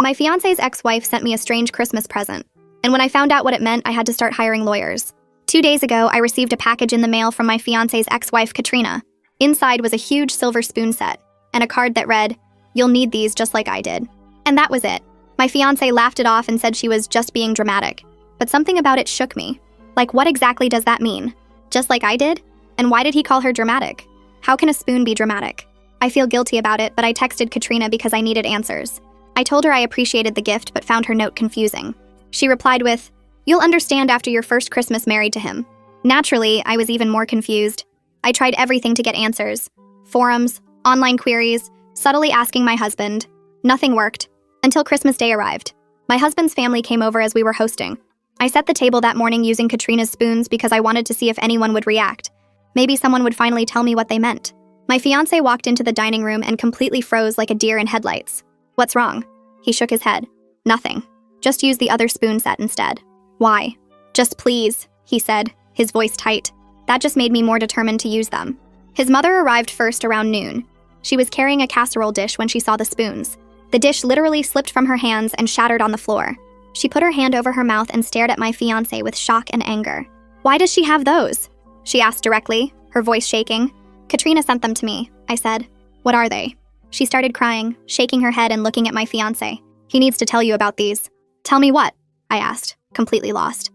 My fiancé's ex-wife sent me a strange Christmas present, and when I found out what it meant, I had to start hiring lawyers. 2 days ago, I received a package in the mail from my fiancé's ex-wife, Katrina. Inside was a huge silver spoon set, and a card that read, "You'll need these just like I did." And that was it. My fiancé laughed it off and said she was just being dramatic. But something about it shook me. Like, what exactly does that mean? Just like I did? And why did he call her dramatic? How can a spoon be dramatic? I feel guilty about it, but I texted Katrina because I needed answers. I told her I appreciated the gift but found her note confusing. She replied with, "You'll understand after your first Christmas married to him." Naturally, I was even more confused. I tried everything to get answers. Forums, online queries, subtly asking my husband. Nothing worked. Until Christmas Day arrived. My husband's family came over as we were hosting. I set the table that morning using Katrina's spoons because I wanted to see if anyone would react. Maybe someone would finally tell me what they meant. My fiancé walked into the dining room and completely froze like a deer in headlights. "What's wrong?" He shook his head. "Nothing. Just use the other spoon set instead." "Why?" "Just please," he said, his voice tight. That just made me more determined to use them. His mother arrived first around noon. She was carrying a casserole dish when she saw the spoons. The dish literally slipped from her hands and shattered on the floor. She put her hand over her mouth and stared at my fiancé with shock and anger. "Why does she have those?" she asked directly, her voice shaking. "Katrina sent them to me," I said. "What are they?" She started crying, shaking her head and looking at my fiancé. "He needs to tell you about these." "Tell me what?" I asked, completely lost.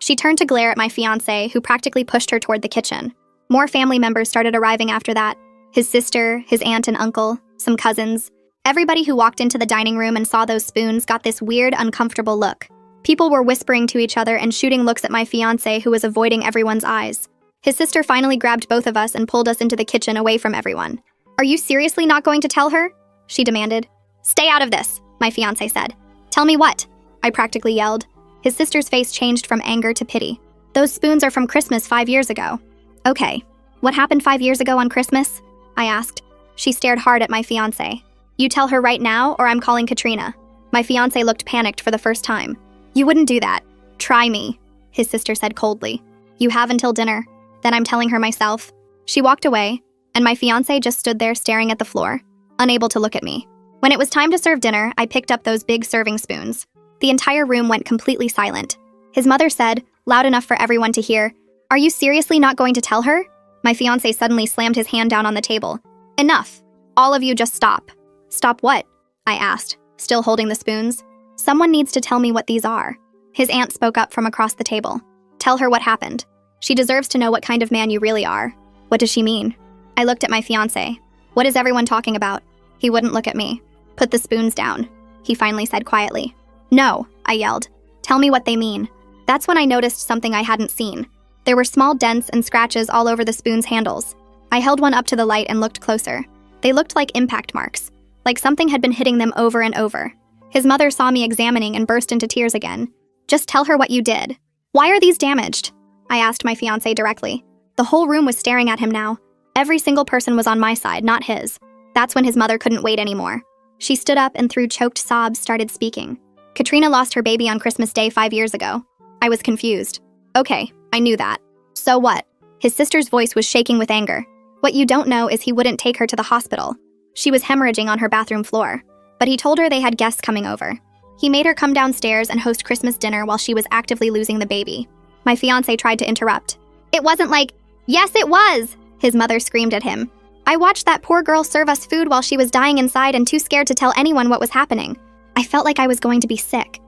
She turned to glare at my fiancé, who practically pushed her toward the kitchen. More family members started arriving after that. His sister, his aunt and uncle, some cousins. Everybody who walked into the dining room and saw those spoons got this weird, uncomfortable look. People were whispering to each other and shooting looks at my fiancé, who was avoiding everyone's eyes. His sister finally grabbed both of us and pulled us into the kitchen away from everyone. "Are you seriously not going to tell her?" she demanded. "Stay out of this," my fiancé said. "Tell me what?" I practically yelled. His sister's face changed from anger to pity. "Those spoons are from Christmas 5 years ago." "Okay. What happened 5 years ago on Christmas?" I asked. She stared hard at my fiancé. "You tell her right now, or I'm calling Katrina." My fiancé looked panicked for the first time. "You wouldn't do that. Try me," his sister said coldly. "You have until dinner. Then I'm telling her myself." She walked away, and my fiancé just stood there staring at the floor, unable to look at me. When it was time to serve dinner, I picked up those big serving spoons. The entire room went completely silent. His mother said, loud enough for everyone to hear, "Are you seriously not going to tell her?" My fiancé suddenly slammed his hand down on the table. "Enough. All of you just stop." "Stop what?" I asked, still holding the spoons. "Someone needs to tell me what these are." His aunt spoke up from across the table. "Tell her what happened. She deserves to know what kind of man you really are." "What does she mean?" I looked at my fiancé. "What is everyone talking about?" He wouldn't look at me. "Put the spoons down," he finally said quietly. "No," I yelled. "Tell me what they mean." That's when I noticed something I hadn't seen. There were small dents and scratches all over the spoon's handles. I held one up to the light and looked closer. They looked like impact marks, like something had been hitting them over and over. His mother saw me examining and burst into tears again. "Just tell her what you did." "Why are these damaged?" I asked my fiancé directly. The whole room was staring at him now. Every single person was on my side, not his. That's when his mother couldn't wait anymore. She stood up and through choked sobs started speaking. "Katrina lost her baby on Christmas Day 5 years ago." I was confused. "Okay, I knew that." "So what?" His sister's voice was shaking with anger. "What you don't know is he wouldn't take her to the hospital. She was hemorrhaging on her bathroom floor. But he told her they had guests coming over. He made her come downstairs and host Christmas dinner while she was actively losing the baby." My fiancé tried to interrupt. "It wasn't like..." "Yes, it was!" his mother screamed at him. "I watched that poor girl serve us food while she was dying inside and too scared to tell anyone what was happening. I felt like I was going to be sick.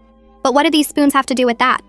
But what do these spoons have to do with that?"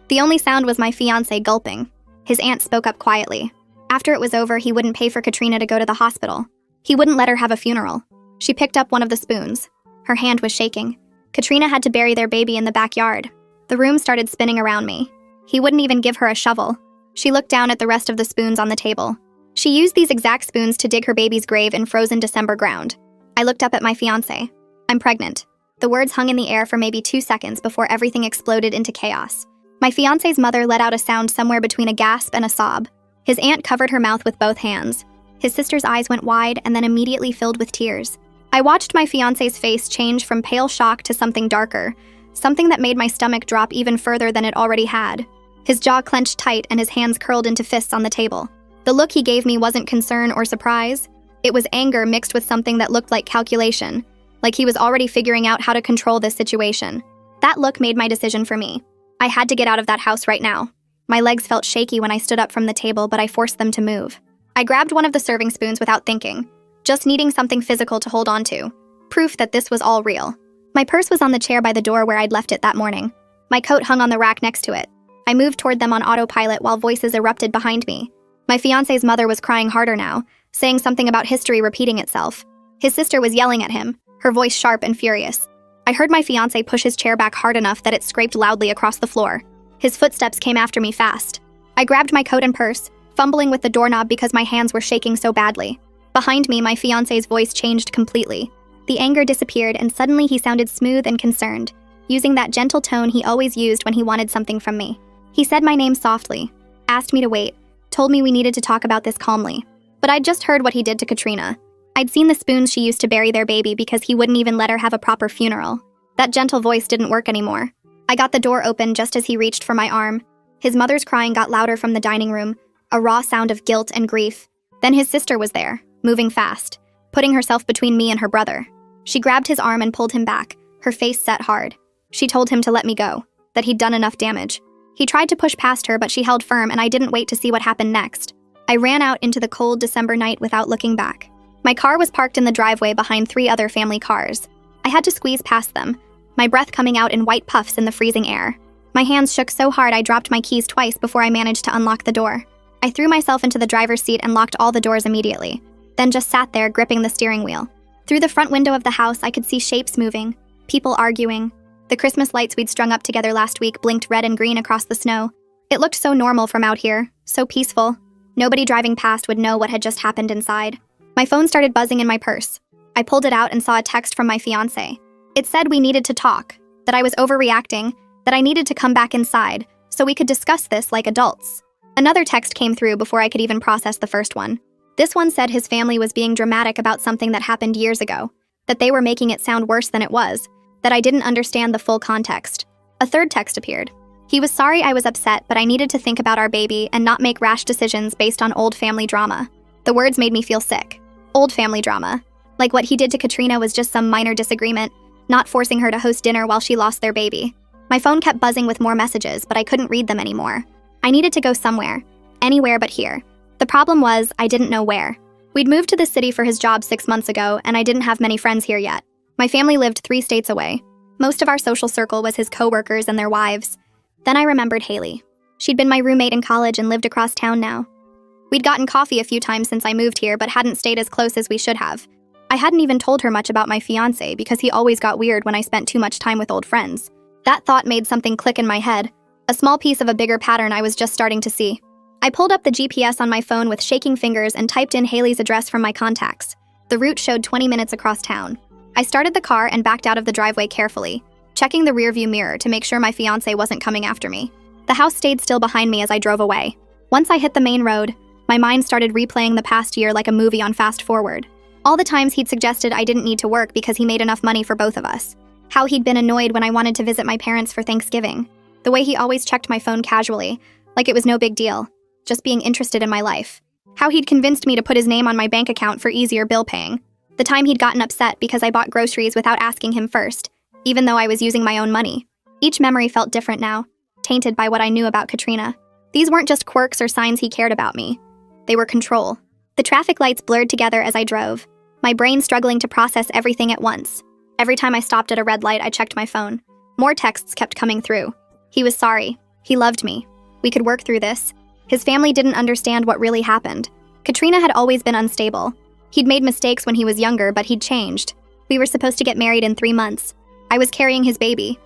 The only sound was my fiancé gulping. His aunt spoke up quietly. After it was over, he wouldn't pay for Katrina to go to the hospital. He wouldn't let her have a funeral. She picked up one of the spoons. Her hand was shaking. Katrina had to bury their baby in the backyard. The room started spinning around me. He wouldn't even give her a shovel. She looked down at the rest of the spoons on the table. She used these exact spoons to dig her baby's grave in frozen December ground. I looked up at my fiancé. "I'm pregnant." The words hung in the air for maybe 2 seconds before everything exploded into chaos. My fiancé's mother let out a sound somewhere between a gasp and a sob. His aunt covered her mouth with both hands. His sister's eyes went wide and then immediately filled with tears. I watched my fiancé's face change from pale shock to something darker, something that made my stomach drop even further than it already had. His jaw clenched tight and his hands curled into fists on the table. The look he gave me wasn't concern or surprise. It was anger mixed with something that looked like calculation, like he was already figuring out how to control this situation. That look made my decision for me. I had to get out of that house right now. My legs felt shaky when I stood up from the table, but I forced them to move. I grabbed one of the serving spoons without thinking, just needing something physical to hold on to. Proof that this was all real. My purse was on the chair by the door where I'd left it that morning. My coat hung on the rack next to it. I moved toward them on autopilot while voices erupted behind me. My fiancé's mother was crying harder now, saying something about history repeating itself. His sister was yelling at him, her voice sharp and furious. I heard my fiancé push his chair back hard enough that it scraped loudly across the floor. His footsteps came after me fast. I grabbed my coat and purse, fumbling with the doorknob because my hands were shaking so badly. Behind me, my fiancé's voice changed completely. The anger disappeared, and suddenly he sounded smooth and concerned, using that gentle tone he always used when he wanted something from me. He said my name softly, asked me to wait, told me we needed to talk about this calmly. But I'd just heard what he did to Katrina. I'd seen the spoons she used to bury their baby because he wouldn't even let her have a proper funeral. That gentle voice didn't work anymore. I got the door open just as he reached for my arm. His mother's crying got louder from the dining room, a raw sound of guilt and grief. Then his sister was there, moving fast, putting herself between me and her brother. She grabbed his arm and pulled him back, her face set hard. She told him to let me go, that he'd done enough damage. He tried to push past her, but she held firm, and I didn't wait to see what happened next. I ran out into the cold December night without looking back. My car was parked in the driveway behind 3 other family cars. I had to squeeze past them, my breath coming out in white puffs in the freezing air. My hands shook so hard I dropped my keys twice before I managed to unlock the door. I threw myself into the driver's seat and locked all the doors immediately, then just sat there gripping the steering wheel. Through the front window of the house, I could see shapes moving, people arguing. The Christmas lights we'd strung up together last week blinked red and green across the snow. It looked so normal from out here, so peaceful. Nobody driving past would know what had just happened inside. My phone started buzzing in my purse. I pulled it out and saw a text from my fiancé. It said we needed to talk, that I was overreacting, that I needed to come back inside, so we could discuss this like adults. Another text came through before I could even process the first one. This one said his family was being dramatic about something that happened years ago, that they were making it sound worse than it was, that I didn't understand the full context. A third text appeared. He was sorry I was upset, but I needed to think about our baby and not make rash decisions based on old family drama. The words made me feel sick. Old family drama. Like what he did to Katrina was just some minor disagreement, not forcing her to host dinner while she lost their baby. My phone kept buzzing with more messages, but I couldn't read them anymore. I needed to go somewhere. Anywhere but here. The problem was, I didn't know where. We'd moved to the city for his job 6 months ago, and I didn't have many friends here yet. My family lived 3 states away. Most of our social circle was his co-workers and their wives. Then I remembered Haley. She'd been my roommate in college and lived across town now. We'd gotten coffee a few times since I moved here, but hadn't stayed as close as we should have. I hadn't even told her much about my fiancé because he always got weird when I spent too much time with old friends. That thought made something click in my head, a small piece of a bigger pattern I was just starting to see. I pulled up the GPS on my phone with shaking fingers and typed in Haley's address from my contacts. The route showed 20 minutes across town. I started the car and backed out of the driveway carefully, checking the rearview mirror to make sure my fiancé wasn't coming after me. The house stayed still behind me as I drove away. Once I hit the main road, my mind started replaying the past year like a movie on fast forward. All the times he'd suggested I didn't need to work because he made enough money for both of us. How he'd been annoyed when I wanted to visit my parents for Thanksgiving. The way he always checked my phone casually, like it was no big deal, just being interested in my life. How he'd convinced me to put his name on my bank account for easier bill paying. The time he'd gotten upset because I bought groceries without asking him first, even though I was using my own money. Each memory felt different now, tainted by what I knew about Katrina. These weren't just quirks or signs he cared about me. They were control. The traffic lights blurred together as I drove, my brain struggling to process everything at once. Every time I stopped at a red light, I checked my phone. More texts kept coming through. He was sorry. He loved me. We could work through this. His family didn't understand what really happened. Katrina had always been unstable. He'd made mistakes when he was younger, but he'd changed. We were supposed to get married in 3 months. I was carrying his baby.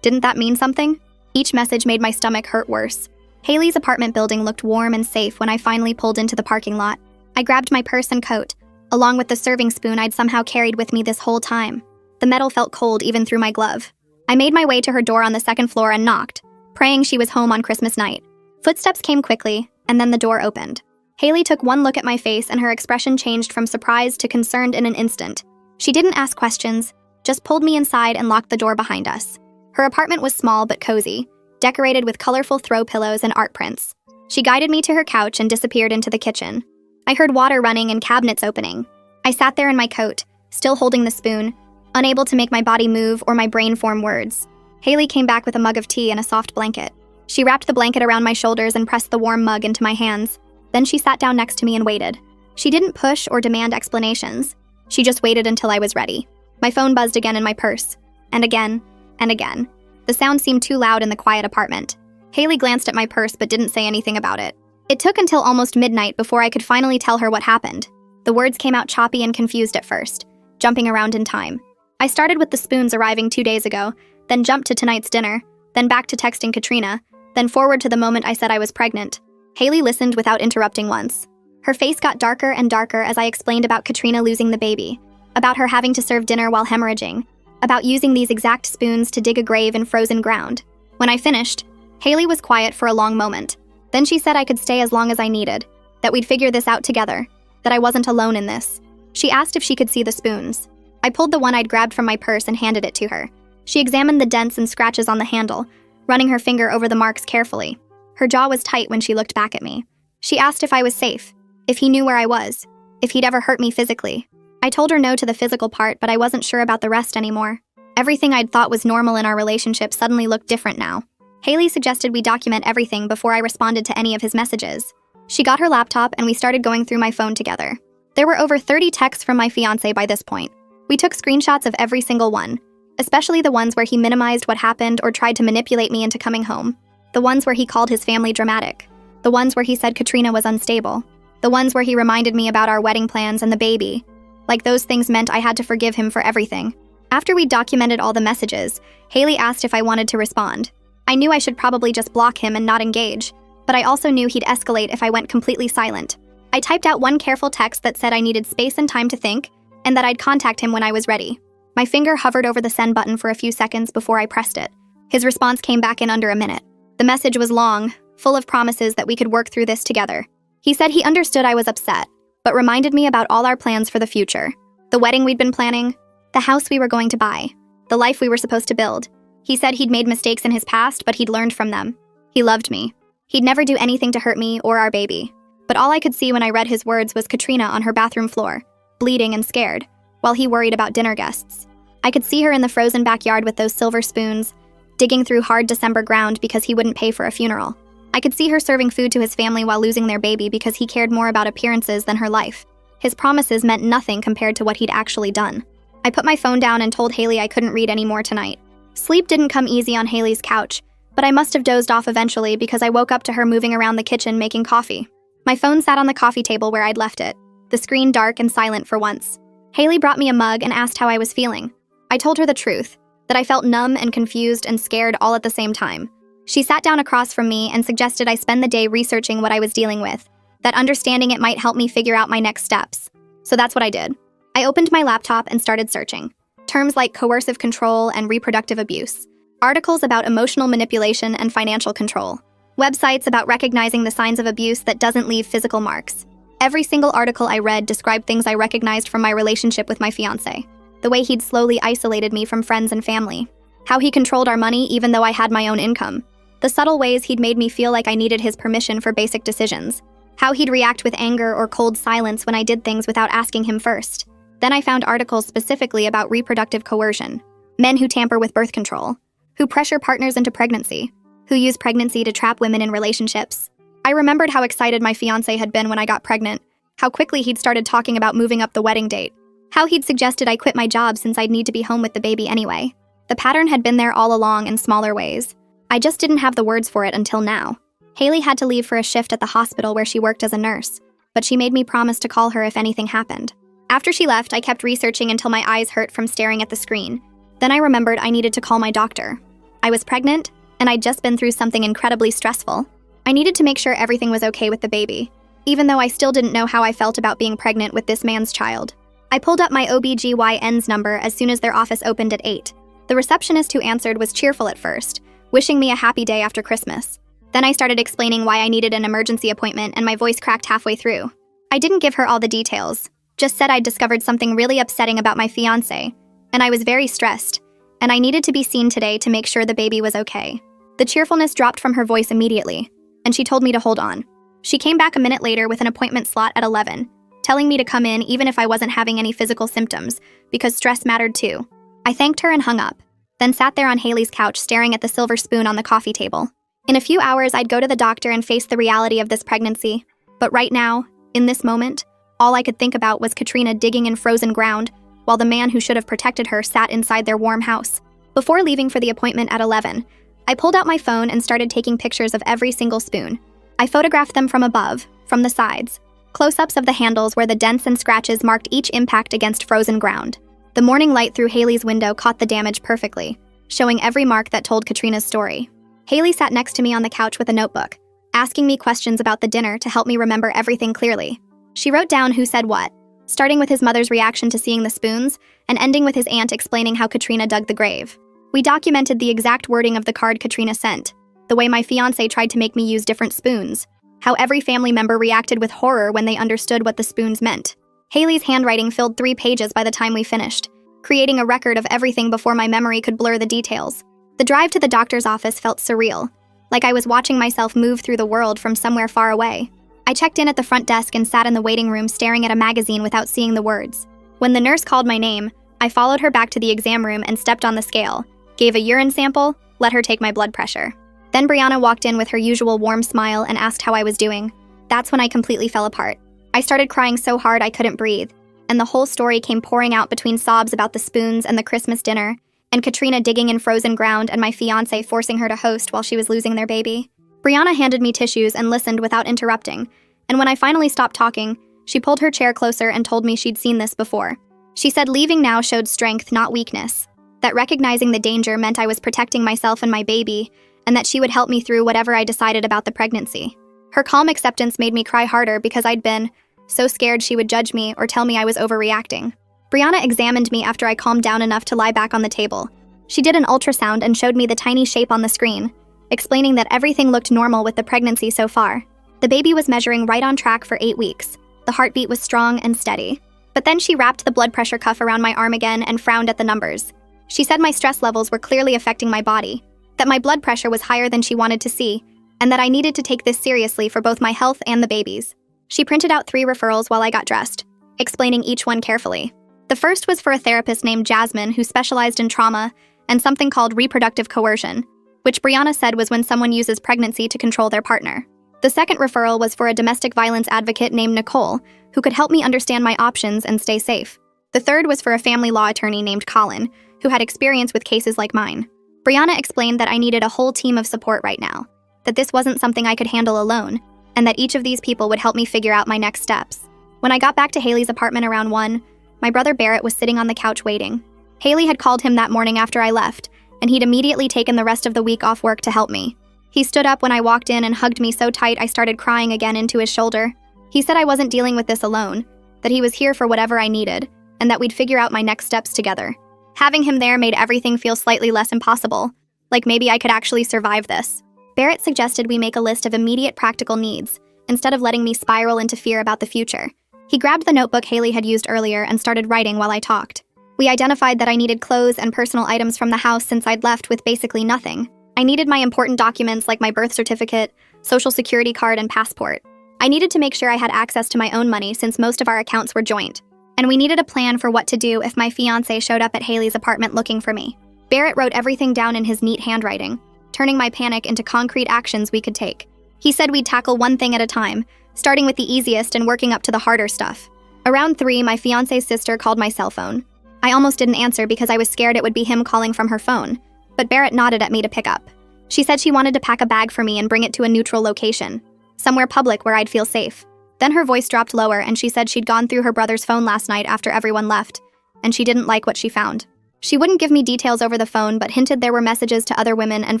Didn't that mean something? Each message made my stomach hurt worse. Haley's apartment building looked warm and safe when I finally pulled into the parking lot. I grabbed my purse and coat, along with the serving spoon I'd somehow carried with me this whole time. The metal felt cold even through my glove. I made my way to her door on the 2nd floor and knocked, praying she was home on Christmas night. Footsteps came quickly, and then the door opened. Haley took one look at my face and her expression changed from surprised to concerned in an instant. She didn't ask questions, just pulled me inside and locked the door behind us. Her apartment was small but cozy, decorated with colorful throw pillows and art prints. She guided me to her couch and disappeared into the kitchen. I heard water running and cabinets opening. I sat there in my coat, still holding the spoon, unable to make my body move or my brain form words. Haley came back with a mug of tea and a soft blanket. She wrapped the blanket around my shoulders and pressed the warm mug into my hands. Then she sat down next to me and waited. She didn't push or demand explanations. She just waited until I was ready. My phone buzzed again in my purse. And again, and again. The sound seemed too loud in the quiet apartment. Haley glanced at my purse but didn't say anything about it. It took until almost midnight before I could finally tell her what happened. The words came out choppy and confused at first, jumping around in time. I started with the spoons arriving 2 days ago, then jumped to tonight's dinner, then back to texting Katrina, then forward to the moment I said I was pregnant. Haley listened without interrupting once. Her face got darker and darker as I explained about Katrina losing the baby, about her having to serve dinner while hemorrhaging, about using these exact spoons to dig a grave in frozen ground. When I finished, Haley was quiet for a long moment. Then she said I could stay as long as I needed, that we'd figure this out together, that I wasn't alone in this. She asked if she could see the spoons. I pulled the one I'd grabbed from my purse and handed it to her. She examined the dents and scratches on the handle, running her finger over the marks carefully. Her jaw was tight when she looked back at me. She asked if I was safe, if he knew where I was, if he'd ever hurt me physically. I told her no to the physical part, but I wasn't sure about the rest anymore. Everything I'd thought was normal in our relationship suddenly looked different now. Haley suggested we document everything before I responded to any of his messages. She got her laptop and we started going through my phone together. There were over 30 texts from my fiancé by this point. We took screenshots of every single one, especially the ones where he minimized what happened or tried to manipulate me into coming home. The ones where he called his family dramatic. The ones where he said Katrina was unstable. The ones where he reminded me about our wedding plans and the baby. Like those things meant I had to forgive him for everything. After we'd documented all the messages, Haley asked if I wanted to respond. I knew I should probably just block him and not engage, but I also knew he'd escalate if I went completely silent. I typed out one careful text that said I needed space and time to think, and that I'd contact him when I was ready. My finger hovered over the send button for a few seconds before I pressed it. His response came back in under a minute. The message was long, full of promises that we could work through this together. He said he understood I was upset, but reminded me about all our plans for the future. The wedding we'd been planning, the house we were going to buy, the life we were supposed to build. He said he'd made mistakes in his past, but he'd learned from them. He loved me. He'd never do anything to hurt me or our baby. But all I could see when I read his words was Katrina on her bathroom floor, bleeding and scared, while he worried about dinner guests. I could see her in the frozen backyard with those silver spoons, digging through hard December ground because he wouldn't pay for a funeral. I could see her serving food to his family while losing their baby because he cared more about appearances than her life. His promises meant nothing compared to what he'd actually done. I put my phone down and told Haley I couldn't read any more tonight. Sleep didn't come easy on Haley's couch, but I must have dozed off eventually because I woke up to her moving around the kitchen making coffee. My phone sat on the coffee table where I'd left it, the screen dark and silent for once. Haley brought me a mug and asked how I was feeling. I told her the truth, that I felt numb and confused and scared all at the same time. She sat down across from me and suggested I spend the day researching what I was dealing with, that understanding it might help me figure out my next steps. So that's what I did. I opened my laptop and started searching. Terms like coercive control and reproductive abuse. Articles about emotional manipulation and financial control. Websites about recognizing the signs of abuse that doesn't leave physical marks. Every single article I read described things I recognized from my relationship with my fiancé. The way he'd slowly isolated me from friends and family. How he controlled our money even though I had my own income. The subtle ways he'd made me feel like I needed his permission for basic decisions. How he'd react with anger or cold silence when I did things without asking him first. Then I found articles specifically about reproductive coercion. Men who tamper with birth control. Who pressure partners into pregnancy. Who use pregnancy to trap women in relationships. I remembered how excited my fiancé had been when I got pregnant. How quickly he'd started talking about moving up the wedding date. How he'd suggested I quit my job since I'd need to be home with the baby anyway. The pattern had been there all along in smaller ways. I just didn't have the words for it until now. Haley had to leave for a shift at the hospital where she worked as a nurse, but she made me promise to call her if anything happened. After she left, I kept researching until my eyes hurt from staring at the screen. Then I remembered I needed to call my doctor. I was pregnant, and I'd just been through something incredibly stressful. I needed to make sure everything was okay with the baby, even though I still didn't know how I felt about being pregnant with this man's child. I pulled up my OB/GYN's number as soon as their office opened at 8. The receptionist who answered was cheerful at first, wishing me a happy day after Christmas. Then I started explaining why I needed an emergency appointment and my voice cracked halfway through. I didn't give her all the details, just said I'd discovered something really upsetting about my fiancé, and I was very stressed, and I needed to be seen today to make sure the baby was okay. The cheerfulness dropped from her voice immediately, and she told me to hold on. She came back a minute later with an appointment slot at 11, telling me to come in even if I wasn't having any physical symptoms, because stress mattered too. I thanked her and hung up, then sat there on Haley's couch staring at the silver spoon on the coffee table. In a few hours, I'd go to the doctor and face the reality of this pregnancy. But right now, in this moment, all I could think about was Katrina digging in frozen ground, while the man who should have protected her sat inside their warm house. Before leaving for the appointment at 11, I pulled out my phone and started taking pictures of every single spoon. I photographed them from above, from the sides, close-ups of the handles where the dents and scratches marked each impact against frozen ground. The morning light through Haley's window caught the damage perfectly, showing every mark that told Katrina's story. Haley sat next to me on the couch with a notebook, asking me questions about the dinner to help me remember everything clearly. She wrote down who said what, starting with his mother's reaction to seeing the spoons and ending with his aunt explaining how Katrina dug the grave. We documented the exact wording of the card Katrina sent, the way my fiancé tried to make me use different spoons, how every family member reacted with horror when they understood what the spoons meant. Haley's handwriting filled 3 pages by the time we finished, creating a record of everything before my memory could blur the details. The drive to the doctor's office felt surreal, like I was watching myself move through the world from somewhere far away. I checked in at the front desk and sat in the waiting room staring at a magazine without seeing the words. When the nurse called my name, I followed her back to the exam room and stepped on the scale, gave a urine sample, let her take my blood pressure. Then Brianna walked in with her usual warm smile and asked how I was doing. That's when I completely fell apart. I started crying so hard I couldn't breathe, and the whole story came pouring out between sobs about the spoons and the Christmas dinner, and Katrina digging in frozen ground and my fiancé forcing her to host while she was losing their baby. Brianna handed me tissues and listened without interrupting, and when I finally stopped talking, she pulled her chair closer and told me she'd seen this before. She said leaving now showed strength, not weakness, that recognizing the danger meant I was protecting myself and my baby, and that she would help me through whatever I decided about the pregnancy. Her calm acceptance made me cry harder because I'd been so scared she would judge me or tell me I was overreacting. Brianna examined me after I calmed down enough to lie back on the table. She did an ultrasound and showed me the tiny shape on the screen, explaining that everything looked normal with the pregnancy so far. The baby was measuring right on track for 8 weeks. The heartbeat was strong and steady. But then she wrapped the blood pressure cuff around my arm again and frowned at the numbers. She said my stress levels were clearly affecting my body, that my blood pressure was higher than she wanted to see, and that I needed to take this seriously for both my health and the baby's. She printed out 3 referrals while I got dressed, explaining each one carefully. The first was for a therapist named Jasmine who specialized in trauma and something called reproductive coercion, which Brianna said was when someone uses pregnancy to control their partner. The second referral was for a domestic violence advocate named Nicole, who could help me understand my options and stay safe. The third was for a family law attorney named Colin, who had experience with cases like mine. Brianna explained that I needed a whole team of support right now, that this wasn't something I could handle alone, and that each of these people would help me figure out my next steps. When I got back to Haley's apartment around 1, my brother Barrett was sitting on the couch waiting. Haley had called him that morning after I left, and he'd immediately taken the rest of the week off work to help me. He stood up when I walked in and hugged me so tight I started crying again into his shoulder. He said I wasn't dealing with this alone, that he was here for whatever I needed, and that we'd figure out my next steps together. Having him there made everything feel slightly less impossible, like maybe I could actually survive this. Barrett suggested we make a list of immediate practical needs, instead of letting me spiral into fear about the future. He grabbed the notebook Haley had used earlier and started writing while I talked. We identified that I needed clothes and personal items from the house since I'd left with basically nothing. I needed my important documents like my birth certificate, social security card, and passport. I needed to make sure I had access to my own money since most of our accounts were joint. And we needed a plan for what to do if my fiancé showed up at Haley's apartment looking for me. Barrett wrote everything down in his neat handwriting, turning my panic into concrete actions we could take. He said we'd tackle one thing at a time, starting with the easiest and working up to the harder stuff. Around 3, my fiancé's sister called my cell phone. I almost didn't answer because I was scared it would be him calling from her phone, but Barrett nodded at me to pick up. She said she wanted to pack a bag for me and bring it to a neutral location, somewhere public where I'd feel safe. Then her voice dropped lower and she said she'd gone through her brother's phone last night after everyone left, and she didn't like what she found. She wouldn't give me details over the phone but hinted there were messages to other women and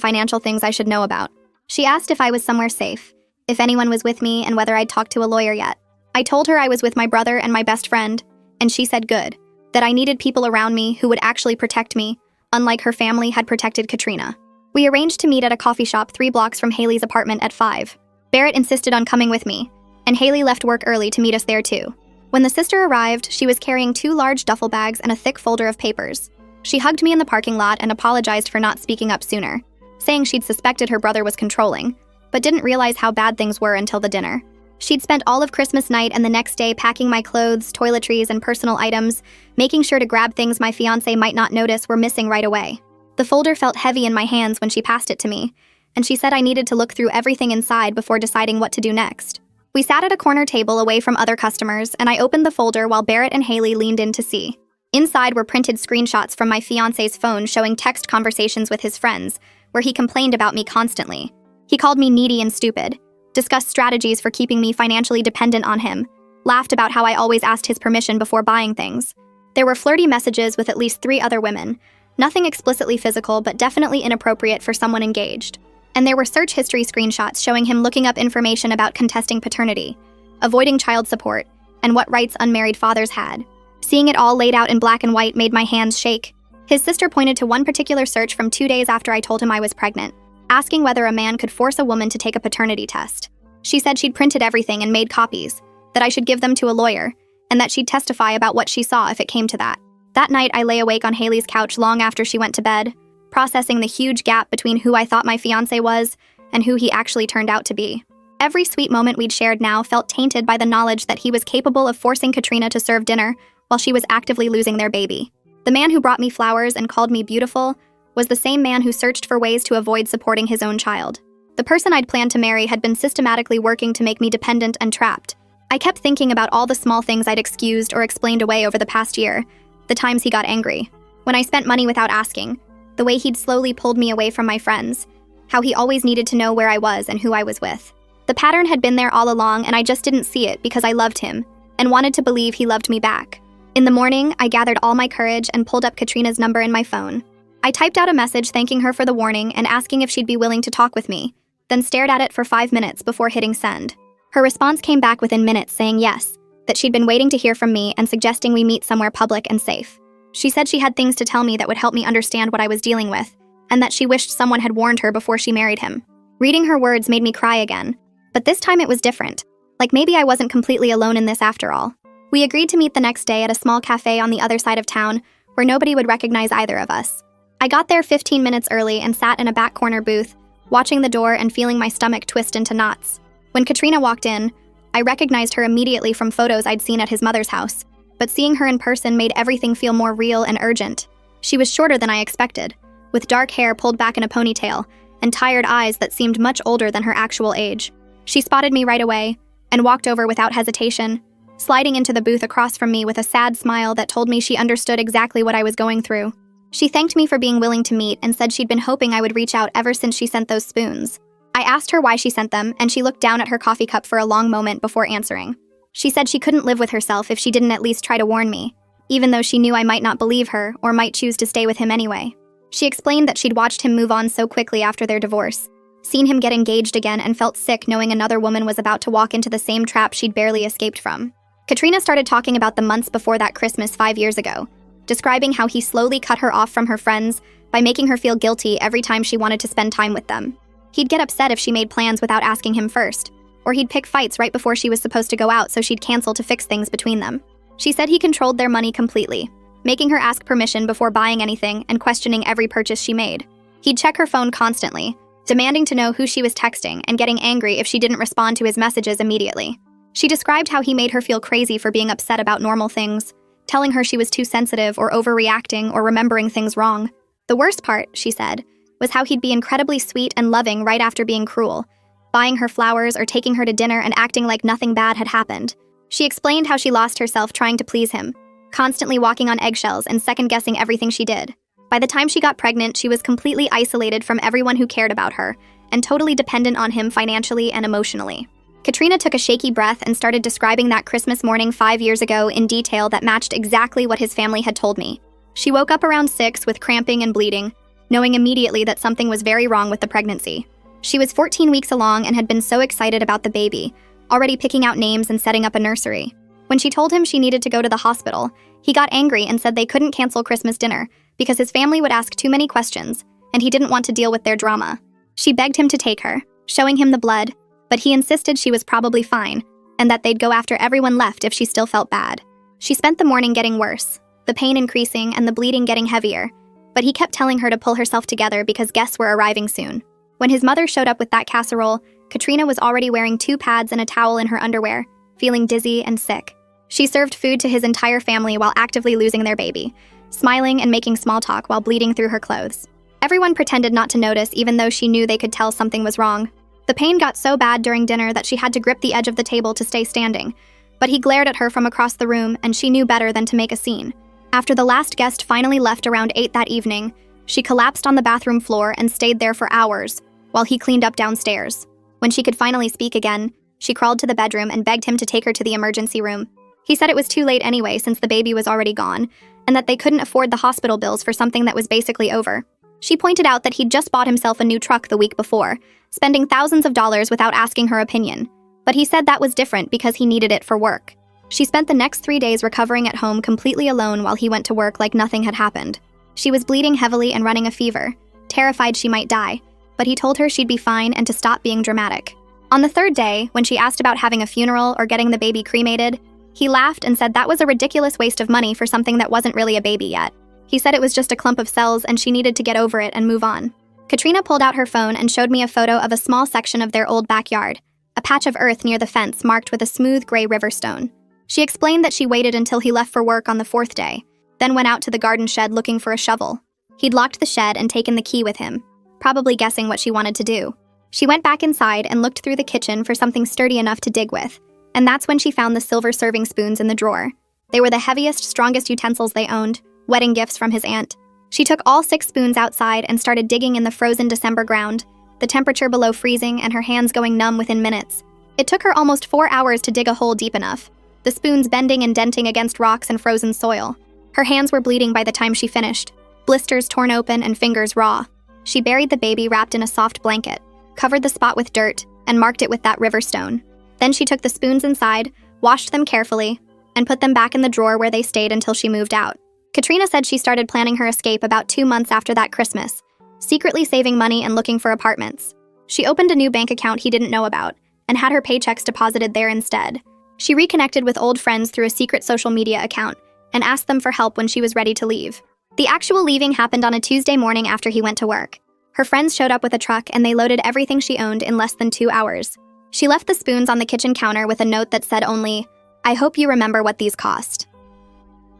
financial things I should know about. She asked if I was somewhere safe, if anyone was with me, and whether I'd talked to a lawyer yet. I told her I was with my brother and my best friend, and she said good, that I needed people around me who would actually protect me, unlike her family had protected Katrina. We arranged to meet at a coffee shop 3 blocks from Haley's apartment at 5. Barrett insisted on coming with me, and Haley left work early to meet us there too. When the sister arrived, she was carrying 2 large duffel bags and a thick folder of papers. She hugged me in the parking lot and apologized for not speaking up sooner, saying she'd suspected her brother was controlling, but didn't realize how bad things were until the dinner. She'd spent all of Christmas night and the next day packing my clothes, toiletries, and personal items, making sure to grab things my fiancé might not notice were missing right away. The folder felt heavy in my hands when she passed it to me, and she said I needed to look through everything inside before deciding what to do next. We sat at a corner table away from other customers, and I opened the folder while Barrett and Haley leaned in to see. Inside were printed screenshots from my fiancé's phone showing text conversations with his friends, where he complained about me constantly. He called me needy and stupid, discussed strategies for keeping me financially dependent on him, laughed about how I always asked his permission before buying things. There were flirty messages with at least 3 other women, nothing explicitly physical but definitely inappropriate for someone engaged. And there were search history screenshots showing him looking up information about contesting paternity, avoiding child support, and what rights unmarried fathers had. Seeing it all laid out in black and white made my hands shake. His sister pointed to one particular search from 2 days after I told him I was pregnant, asking whether a man could force a woman to take a paternity test. She said she'd printed everything and made copies, that I should give them to a lawyer, and that she'd testify about what she saw if it came to that. That night, I lay awake on Haley's couch long after she went to bed, processing the huge gap between who I thought my fiancé was and who he actually turned out to be. Every sweet moment we'd shared now felt tainted by the knowledge that he was capable of forcing Katrina to serve dinner while she was actively losing their baby. The man who brought me flowers and called me beautiful was the same man who searched for ways to avoid supporting his own child. The person I'd planned to marry had been systematically working to make me dependent and trapped. I kept thinking about all the small things I'd excused or explained away over the past year, the times he got angry, when I spent money without asking, the way he'd slowly pulled me away from my friends, how he always needed to know where I was and who I was with. The pattern had been there all along and I just didn't see it because I loved him and wanted to believe he loved me back. In the morning, I gathered all my courage and pulled up Katrina's number in my phone. I typed out a message thanking her for the warning and asking if she'd be willing to talk with me, then stared at it for 5 minutes before hitting send. Her response came back within minutes saying yes, that she'd been waiting to hear from me and suggesting we meet somewhere public and safe. She said she had things to tell me that would help me understand what I was dealing with, and that she wished someone had warned her before she married him. Reading her words made me cry again, but this time it was different. Like maybe I wasn't completely alone in this after all. We agreed to meet the next day at a small cafe on the other side of town, where nobody would recognize either of us. I got there 15 minutes early and sat in a back corner booth, watching the door and feeling my stomach twist into knots. When Katrina walked in, I recognized her immediately from photos I'd seen at his mother's house, but seeing her in person made everything feel more real and urgent. She was shorter than I expected, with dark hair pulled back in a ponytail, and tired eyes that seemed much older than her actual age. She spotted me right away, and walked over without hesitation, sliding into the booth across from me with a sad smile that told me she understood exactly what I was going through. She thanked me for being willing to meet and said she'd been hoping I would reach out ever since she sent those spoons. I asked her why she sent them, and she looked down at her coffee cup for a long moment before answering. She said she couldn't live with herself if she didn't at least try to warn me, even though she knew I might not believe her or might choose to stay with him anyway. She explained that she'd watched him move on so quickly after their divorce, seen him get engaged again, and felt sick knowing another woman was about to walk into the same trap she'd barely escaped from. Katrina started talking about the months before that Christmas 5 years ago, describing how he slowly cut her off from her friends by making her feel guilty every time she wanted to spend time with them. He'd get upset if she made plans without asking him first, or he'd pick fights right before she was supposed to go out so she'd cancel to fix things between them. She said he controlled their money completely, making her ask permission before buying anything and questioning every purchase she made. He'd check her phone constantly, demanding to know who she was texting and getting angry if she didn't respond to his messages immediately. She described how he made her feel crazy for being upset about normal things, telling her she was too sensitive or overreacting or remembering things wrong. The worst part, she said, was how he'd be incredibly sweet and loving right after being cruel, buying her flowers or taking her to dinner and acting like nothing bad had happened. She explained how she lost herself trying to please him, constantly walking on eggshells and second-guessing everything she did. By the time she got pregnant, she was completely isolated from everyone who cared about her, and totally dependent on him financially and emotionally. Katrina took a shaky breath and started describing that Christmas morning 5 years ago in detail that matched exactly what his family had told me. She woke up around 6 with cramping and bleeding, knowing immediately that something was very wrong with the pregnancy. She was 14 weeks along and had been so excited about the baby, already picking out names and setting up a nursery. When she told him she needed to go to the hospital, he got angry and said they couldn't cancel Christmas dinner because his family would ask too many questions, and he didn't want to deal with their drama. She begged him to take her, showing him the blood, but he insisted she was probably fine, and that they'd go after everyone left if she still felt bad. She spent the morning getting worse, the pain increasing and the bleeding getting heavier, but he kept telling her to pull herself together because guests were arriving soon. When his mother showed up with that casserole, Katrina was already wearing 2 pads and a towel in her underwear, feeling dizzy and sick. She served food to his entire family while actively losing their baby, smiling and making small talk while bleeding through her clothes. Everyone pretended not to notice, even though she knew they could tell something was wrong. The pain got so bad during dinner that she had to grip the edge of the table to stay standing, but he glared at her from across the room, and she knew better than to make a scene. After the last guest finally left around 8 that evening, she collapsed on the bathroom floor and stayed there for hours while he cleaned up downstairs. When she could finally speak again, she crawled to the bedroom and begged him to take her to the emergency room. He said it was too late anyway since the baby was already gone, and that they couldn't afford the hospital bills for something that was basically over. She pointed out that he'd just bought himself a new truck the week before, spending thousands of dollars without asking her opinion. But he said that was different because he needed it for work. She spent the next 3 days recovering at home completely alone while he went to work like nothing had happened. She was bleeding heavily and running a fever, terrified she might die, but he told her she'd be fine and to stop being dramatic. On the 3rd day, when she asked about having a funeral or getting the baby cremated, he laughed and said that was a ridiculous waste of money for something that wasn't really a baby yet. He said it was just a clump of cells and she needed to get over it and move on. Katrina pulled out her phone and showed me a photo of a small section of their old backyard, a patch of earth near the fence marked with a smooth gray river stone. She explained that she waited until he left for work on the 4th day, then went out to the garden shed looking for a shovel. He'd locked the shed and taken the key with him, probably guessing what she wanted to do. She went back inside and looked through the kitchen for something sturdy enough to dig with, and that's when she found the silver serving spoons in the drawer. They were the heaviest, strongest utensils they owned, wedding gifts from his aunt. She took all 6 spoons outside and started digging in the frozen December ground, the temperature below freezing and her hands going numb within minutes. It took her almost 4 hours to dig a hole deep enough, the spoons bending and denting against rocks and frozen soil. Her hands were bleeding by the time she finished, blisters torn open and fingers raw. She buried the baby wrapped in a soft blanket, covered the spot with dirt, and marked it with that river stone. Then she took the spoons inside, washed them carefully, and put them back in the drawer where they stayed until she moved out. Katrina said she started planning her escape about 2 months after that Christmas, secretly saving money and looking for apartments. She opened a new bank account he didn't know about, and had her paychecks deposited there instead. She reconnected with old friends through a secret social media account, and asked them for help when she was ready to leave. The actual leaving happened on a Tuesday morning after he went to work. Her friends showed up with a truck and they loaded everything she owned in less than 2 hours. She left the spoons on the kitchen counter with a note that said only, "I hope you remember what these cost."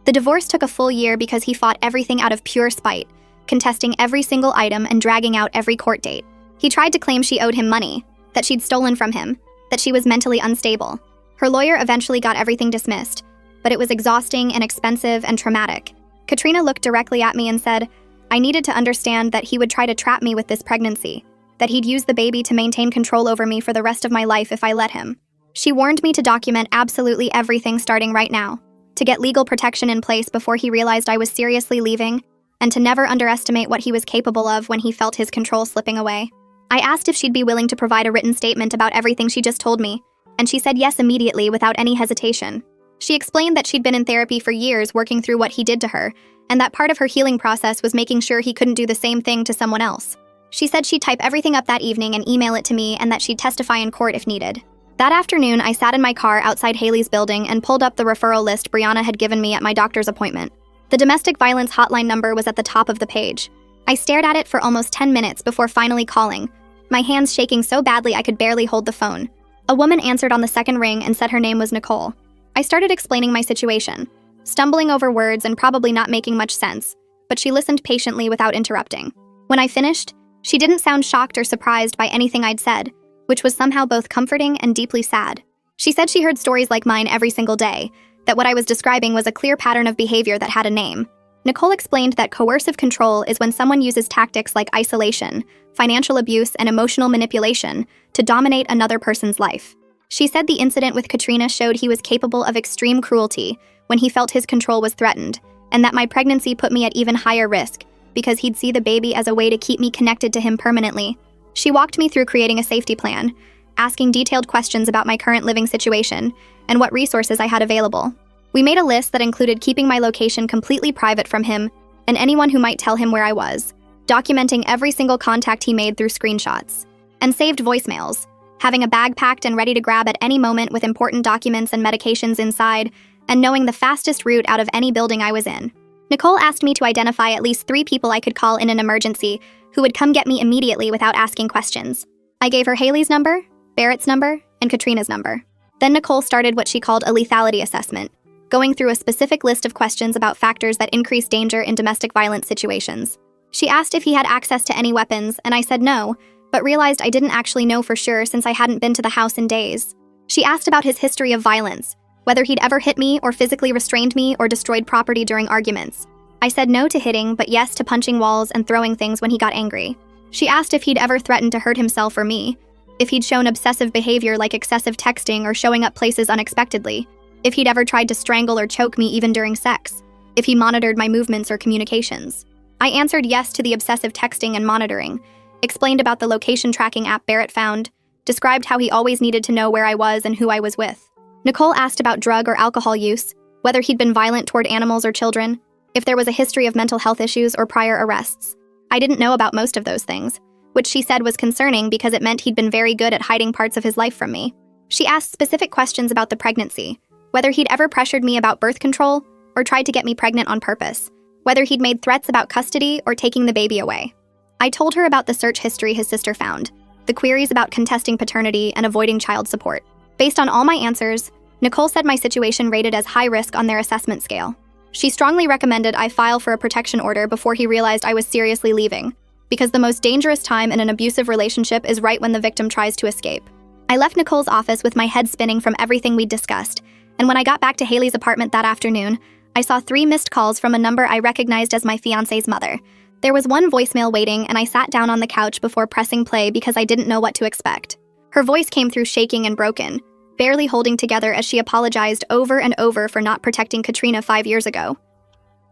The divorce took a full year because he fought everything out of pure spite, contesting every single item and dragging out every court date. He tried to claim she owed him money, that she'd stolen from him, that she was mentally unstable. Her lawyer eventually got everything dismissed, but it was exhausting and expensive and traumatic. Katrina looked directly at me and said, I needed to understand that he would try to trap me with this pregnancy, that he'd use the baby to maintain control over me for the rest of my life if I let him. She warned me to document absolutely everything starting right now, to get legal protection in place before he realized I was seriously leaving, and to never underestimate what he was capable of when he felt his control slipping away. I asked if she'd be willing to provide a written statement about everything she just told me, and she said yes immediately without any hesitation. She explained that she'd been in therapy for years working through what he did to her, and that part of her healing process was making sure he couldn't do the same thing to someone else. She said she'd type everything up that evening and email it to me, and that she'd testify in court if needed. That afternoon, I sat in my car outside Haley's building and pulled up the referral list Brianna had given me at my doctor's appointment. The domestic violence hotline number was at the top of the page. I stared at it for almost 10 minutes before finally calling, my hands shaking so badly I could barely hold the phone. A woman answered on the second ring and said her name was Nicole. I started explaining my situation, stumbling over words and probably not making much sense, but she listened patiently without interrupting. When I finished, she didn't sound shocked or surprised by anything I'd said, which was somehow both comforting and deeply sad. She said she heard stories like mine every single day, that what I was describing was a clear pattern of behavior that had a name. Nicole explained that coercive control is when someone uses tactics like isolation, financial abuse, and emotional manipulation to dominate another person's life. She said the incident with Katrina showed he was capable of extreme cruelty when he felt his control was threatened, and that my pregnancy put me at even higher risk because he'd see the baby as a way to keep me connected to him permanently. She walked me through creating a safety plan, asking detailed questions about my current living situation and what resources I had available. We made a list that included keeping my location completely private from him and anyone who might tell him where I was, documenting every single contact he made through screenshots, and saved voicemails, having a bag packed and ready to grab at any moment with important documents and medications inside, and knowing the fastest route out of any building I was in. Nicole asked me to identify at least 3 people I could call in an emergency who would come get me immediately without asking questions. I gave her Haley's number, Barrett's number, and Katrina's number. Then Nicole started what she called a lethality assessment, going through a specific list of questions about factors that increase danger in domestic violence situations. She asked if he had access to any weapons, and I said no, but realized I didn't actually know for sure since I hadn't been to the house in days. She asked about his history of violence, whether he'd ever hit me or physically restrained me or destroyed property during arguments. I said no to hitting, but yes to punching walls and throwing things when he got angry. She asked if he'd ever threatened to hurt himself or me, if he'd shown obsessive behavior like excessive texting or showing up places unexpectedly, if he'd ever tried to strangle or choke me even during sex, if he monitored my movements or communications. I answered yes to the obsessive texting and monitoring, explained about the location tracking app Barrett found, described how he always needed to know where I was and who I was with. Nicole asked about drug or alcohol use, whether he'd been violent toward animals or children, if there was a history of mental health issues or prior arrests. I didn't know about most of those things, which she said was concerning because it meant he'd been very good at hiding parts of his life from me. She asked specific questions about the pregnancy, whether he'd ever pressured me about birth control or tried to get me pregnant on purpose, whether he'd made threats about custody or taking the baby away. I told her about the search history his sister found, the queries about contesting paternity and avoiding child support. Based on all my answers, Nicole said my situation rated as high risk on their assessment scale. She strongly recommended I file for a protection order before he realized I was seriously leaving, because the most dangerous time in an abusive relationship is right when the victim tries to escape. I left Nicole's office with my head spinning from everything we'd discussed, and when I got back to Haley's apartment that afternoon, I saw 3 missed calls from a number I recognized as my fiancé's mother. There was one voicemail waiting, and I sat down on the couch before pressing play because I didn't know what to expect. Her voice came through shaking and broken, barely holding together as she apologized over and over for not protecting Katrina 5 years ago.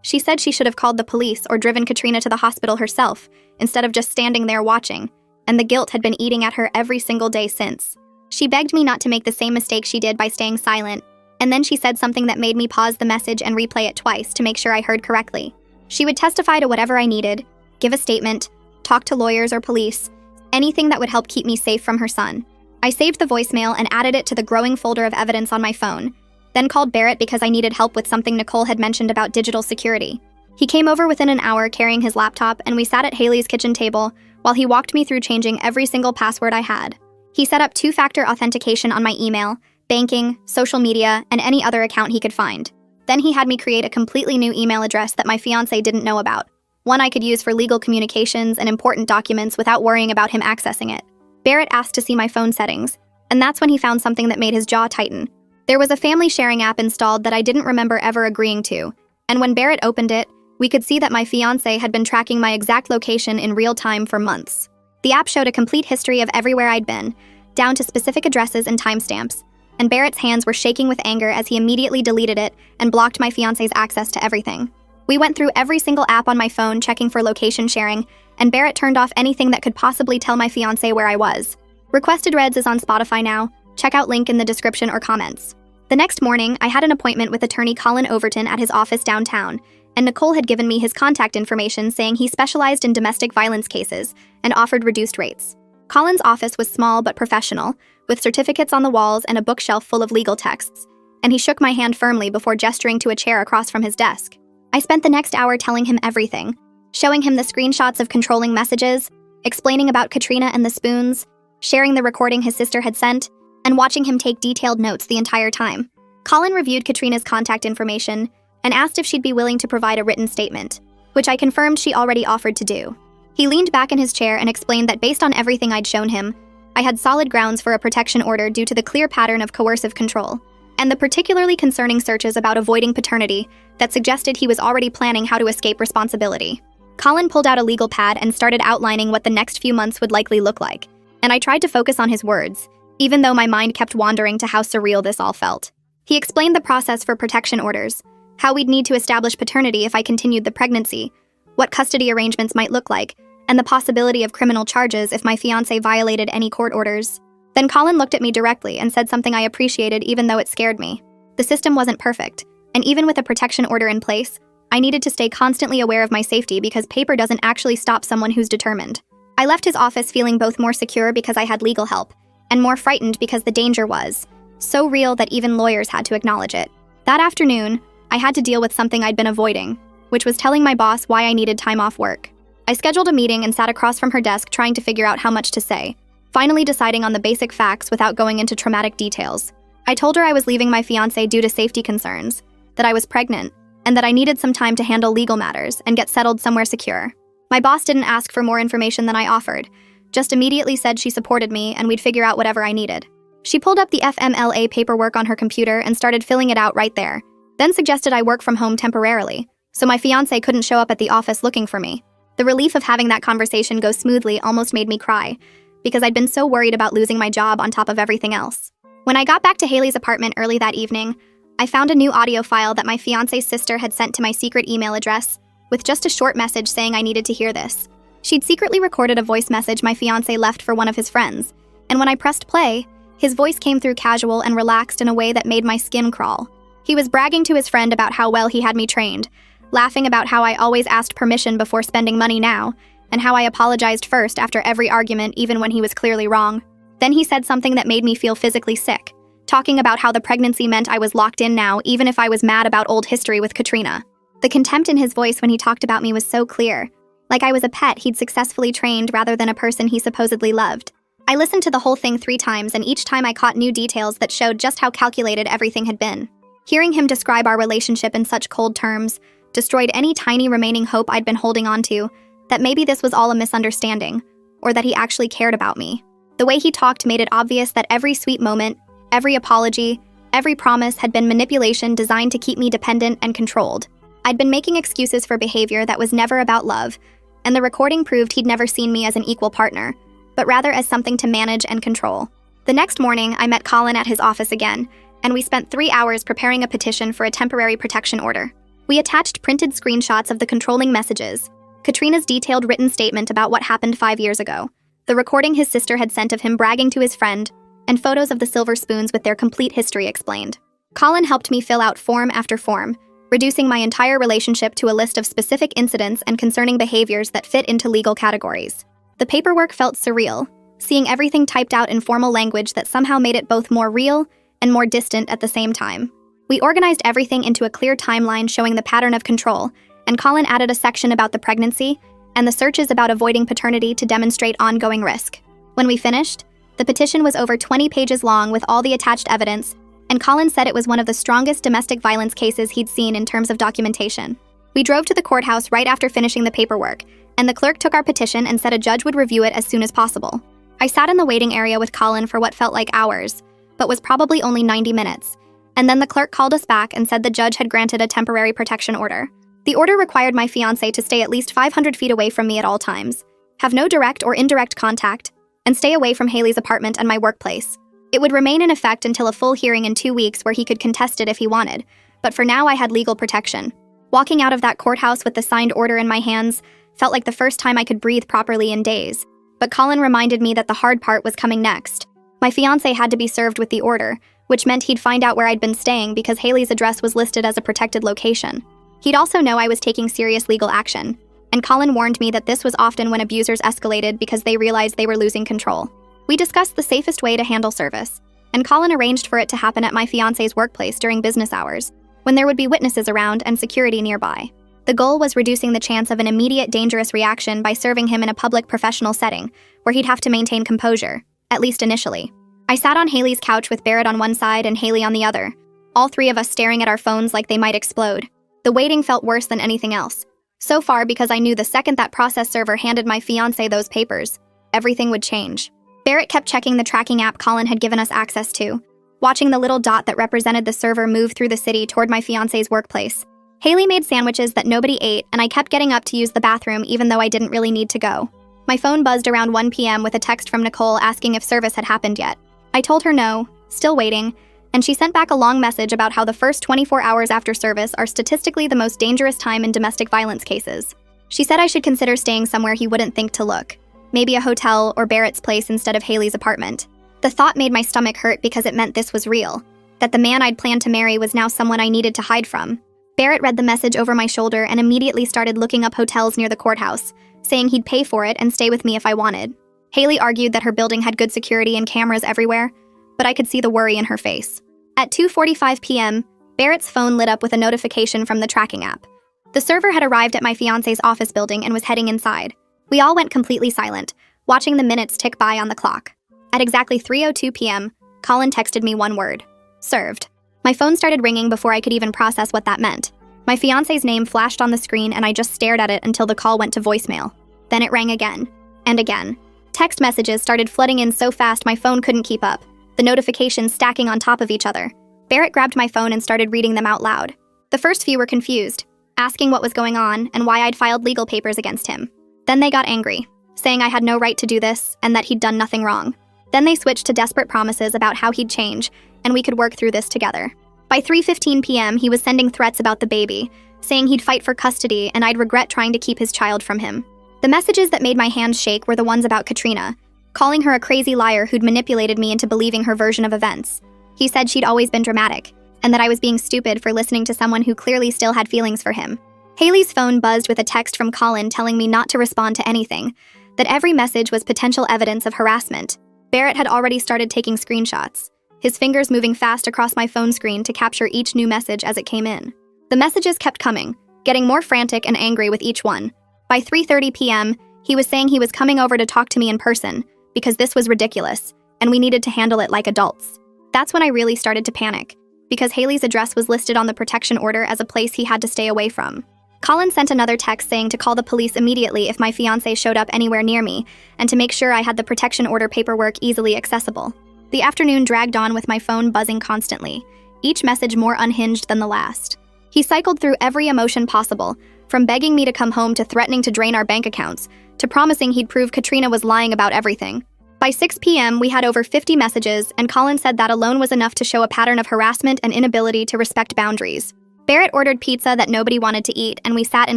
She said she should have called the police or driven Katrina to the hospital herself, instead of just standing there watching, and the guilt had been eating at her every single day since. She begged me not to make the same mistake she did by staying silent, and then she said something that made me pause the message and replay it twice to make sure I heard correctly. She would testify to whatever I needed, give a statement, talk to lawyers or police, anything that would help keep me safe from her son. I saved the voicemail and added it to the growing folder of evidence on my phone, then called Barrett because I needed help with something Nicole had mentioned about digital security. He came over within an hour carrying his laptop, and we sat at Haley's kitchen table while he walked me through changing every single password I had. He set up 2-factor authentication on my email, banking, social media, and any other account he could find. Then he had me create a completely new email address that my fiancé didn't know about, one I could use for legal communications and important documents without worrying about him accessing it. Barrett asked to see my phone settings, and that's when he found something that made his jaw tighten. There was a family sharing app installed that I didn't remember ever agreeing to, and when Barrett opened it, we could see that my fiancé had been tracking my exact location in real time for months. The app showed a complete history of everywhere I'd been, down to specific addresses and timestamps, and Barrett's hands were shaking with anger as he immediately deleted it and blocked my fiancé's access to everything. We went through every single app on my phone checking for location sharing, and Barrett turned off anything that could possibly tell my fiancé where I was. Requested Reds is on Spotify now. Check out link in the description or comments. The next morning, I had an appointment with attorney Colin Overton at his office downtown, and Nicole had given me his contact information saying he specialized in domestic violence cases and offered reduced rates. Colin's office was small but professional, with certificates on the walls and a bookshelf full of legal texts, and he shook my hand firmly before gesturing to a chair across from his desk. I spent the next hour telling him everything, showing him the screenshots of controlling messages, explaining about Katrina and the spoons, sharing the recording his sister had sent, and watching him take detailed notes the entire time. Colin reviewed Katrina's contact information and asked if she'd be willing to provide a written statement, which I confirmed she already offered to do. He leaned back in his chair and explained that based on everything I'd shown him, I had solid grounds for a protection order due to the clear pattern of coercive control, and the particularly concerning searches about avoiding paternity that suggested he was already planning how to escape responsibility. Colin pulled out a legal pad and started outlining what the next few months would likely look like, and I tried to focus on his words, even though my mind kept wandering to how surreal this all felt. He explained the process for protection orders, how we'd need to establish paternity if I continued the pregnancy, what custody arrangements might look like, and the possibility of criminal charges if my fiancé violated any court orders. Then Colin looked at me directly and said something I appreciated even though it scared me. The system wasn't perfect, and even with a protection order in place, I needed to stay constantly aware of my safety because paper doesn't actually stop someone who's determined. I left his office feeling both more secure because I had legal help, and more frightened because the danger was so real that even lawyers had to acknowledge it. That afternoon, I had to deal with something I'd been avoiding, which was telling my boss why I needed time off work. I scheduled a meeting and sat across from her desk trying to figure out how much to say. finally deciding on the basic facts without going into traumatic details. I told her I was leaving my fiancé due to safety concerns, that I was pregnant, and that I needed some time to handle legal matters and get settled somewhere secure. My boss didn't ask for more information than I offered, just immediately said she supported me and we'd figure out whatever I needed. She pulled up the FMLA paperwork on her computer and started filling it out right there, then suggested I work from home temporarily, so my fiancé couldn't show up at the office looking for me. The relief of having that conversation go smoothly almost made me cry, because I'd been so worried about losing my job on top of everything else. When I got back to Haley's apartment early that evening, I found a new audio file that my fiancé's sister had sent to my secret email address, with just a short message saying I needed to hear this. She'd secretly recorded a voice message my fiancé left for one of his friends, and when I pressed play, his voice came through casual and relaxed in a way that made my skin crawl. He was bragging to his friend about how well he had me trained, laughing about how I always asked permission before spending money now, and how I apologized first after every argument even when he was clearly wrong. Then he said something that made me feel physically sick, talking about how the pregnancy meant I was locked in now even if I was mad about old history with Katrina. The contempt in his voice when he talked about me was so clear, like I was a pet he'd successfully trained rather than a person he supposedly loved. I listened to the whole thing 3 times, and each time I caught new details that showed just how calculated everything had been. Hearing him describe our relationship in such cold terms destroyed any tiny remaining hope I'd been holding on to, that maybe this was all a misunderstanding, or that he actually cared about me. The way he talked made it obvious that every sweet moment, every apology, every promise had been manipulation designed to keep me dependent and controlled. I'd been making excuses for behavior that was never about love, and the recording proved he'd never seen me as an equal partner, but rather as something to manage and control. The next morning, I met Colin at his office again, and we spent 3 hours preparing a petition for a temporary protection order. We attached printed screenshots of the controlling messages, Katrina's detailed written statement about what happened 5 years ago, the recording his sister had sent of him bragging to his friend, and photos of the silver spoons with their complete history explained. Colin helped me fill out form after form, reducing my entire relationship to a list of specific incidents and concerning behaviors that fit into legal categories. The paperwork felt surreal, seeing everything typed out in formal language that somehow made it both more real and more distant at the same time. We organized everything into a clear timeline showing the pattern of control, and Colin added a section about the pregnancy and the searches about avoiding paternity to demonstrate ongoing risk. When we finished, the petition was over 20 pages long with all the attached evidence, and Colin said it was one of the strongest domestic violence cases he'd seen in terms of documentation. We drove to the courthouse right after finishing the paperwork, and the clerk took our petition and said a judge would review it as soon as possible. I sat in the waiting area with Colin for what felt like hours, but was probably only 90 minutes, and then the clerk called us back and said the judge had granted a temporary protection order. The order required my fiancé to stay at least 500 feet away from me at all times, have no direct or indirect contact, and stay away from Haley's apartment and my workplace. It would remain in effect until a full hearing in 2 weeks where he could contest it if he wanted, but for now I had legal protection. Walking out of that courthouse with the signed order in my hands felt like the first time I could breathe properly in days, but Colin reminded me that the hard part was coming next. My fiancé had to be served with the order, which meant he'd find out where I'd been staying because Haley's address was listed as a protected location. He'd also know I was taking serious legal action, and Colin warned me that this was often when abusers escalated because they realized they were losing control. We discussed the safest way to handle service, and Colin arranged for it to happen at my fiancé's workplace during business hours, when there would be witnesses around and security nearby. The goal was reducing the chance of an immediate dangerous reaction by serving him in a public professional setting, where he'd have to maintain composure, at least initially. I sat on Haley's couch with Barrett on one side and Haley on the other, all 3 of us staring at our phones like they might explode. The waiting felt worse than anything else. So far because I knew the second that process server handed my fiancé those papers, everything would change. Barrett kept checking the tracking app Colin had given us access to, watching the little dot that represented the server move through the city toward my fiancé's workplace. Haley made sandwiches that nobody ate, and I kept getting up to use the bathroom even though I didn't really need to go. My phone buzzed around 1 p.m. with a text from Nicole asking if service had happened yet. I told her no, still waiting, and she sent back a long message about how the first 24 hours after service are statistically the most dangerous time in domestic violence cases. She said I should consider staying somewhere he wouldn't think to look, maybe a hotel or Barrett's place instead of Haley's apartment. The thought made my stomach hurt because it meant this was real, that the man I'd planned to marry was now someone I needed to hide from. Barrett read the message over my shoulder and immediately started looking up hotels near the courthouse, saying he'd pay for it and stay with me if I wanted. Haley argued that her building had good security and cameras everywhere, but I could see the worry in her face. At 2:45 p.m., Barrett's phone lit up with a notification from the tracking app. The server had arrived at my fiancé's office building and was heading inside. We all went completely silent, watching the minutes tick by on the clock. At exactly 3:02 p.m., Colin texted me one word: served. My phone started ringing before I could even process what that meant. My fiancé's name flashed on the screen and I just stared at it until the call went to voicemail. Then it rang again. And again. Text messages started flooding in so fast my phone couldn't keep up, the notifications stacking on top of each other. Barrett grabbed my phone and started reading them out loud. The first few were confused, asking what was going on and why I'd filed legal papers against him. Then they got angry, saying I had no right to do this and that he'd done nothing wrong. Then they switched to desperate promises about how he'd change and we could work through this together. By 3:15 p.m., he was sending threats about the baby, saying he'd fight for custody and I'd regret trying to keep his child from him. The messages that made my hands shake were the ones about Katrina, calling her a crazy liar who'd manipulated me into believing her version of events. He said she'd always been dramatic, and that I was being stupid for listening to someone who clearly still had feelings for him. Haley's phone buzzed with a text from Colin telling me not to respond to anything, that every message was potential evidence of harassment. Barrett had already started taking screenshots, his fingers moving fast across my phone screen to capture each new message as it came in. The messages kept coming, getting more frantic and angry with each one. By 3:30 p.m., he was saying he was coming over to talk to me in person, because this was ridiculous, and we needed to handle it like adults. That's when I really started to panic, because Haley's address was listed on the protection order as a place he had to stay away from. Colin sent another text saying to call the police immediately if my fiancé showed up anywhere near me, and to make sure I had the protection order paperwork easily accessible. The afternoon dragged on with my phone buzzing constantly, each message more unhinged than the last. He cycled through every emotion possible, from begging me to come home to threatening to drain our bank accounts, to promising he'd prove Katrina was lying about everything. By 6 p.m., we had over 50 messages, and Colin said that alone was enough to show a pattern of harassment and inability to respect boundaries. Barrett ordered pizza that nobody wanted to eat, and we sat in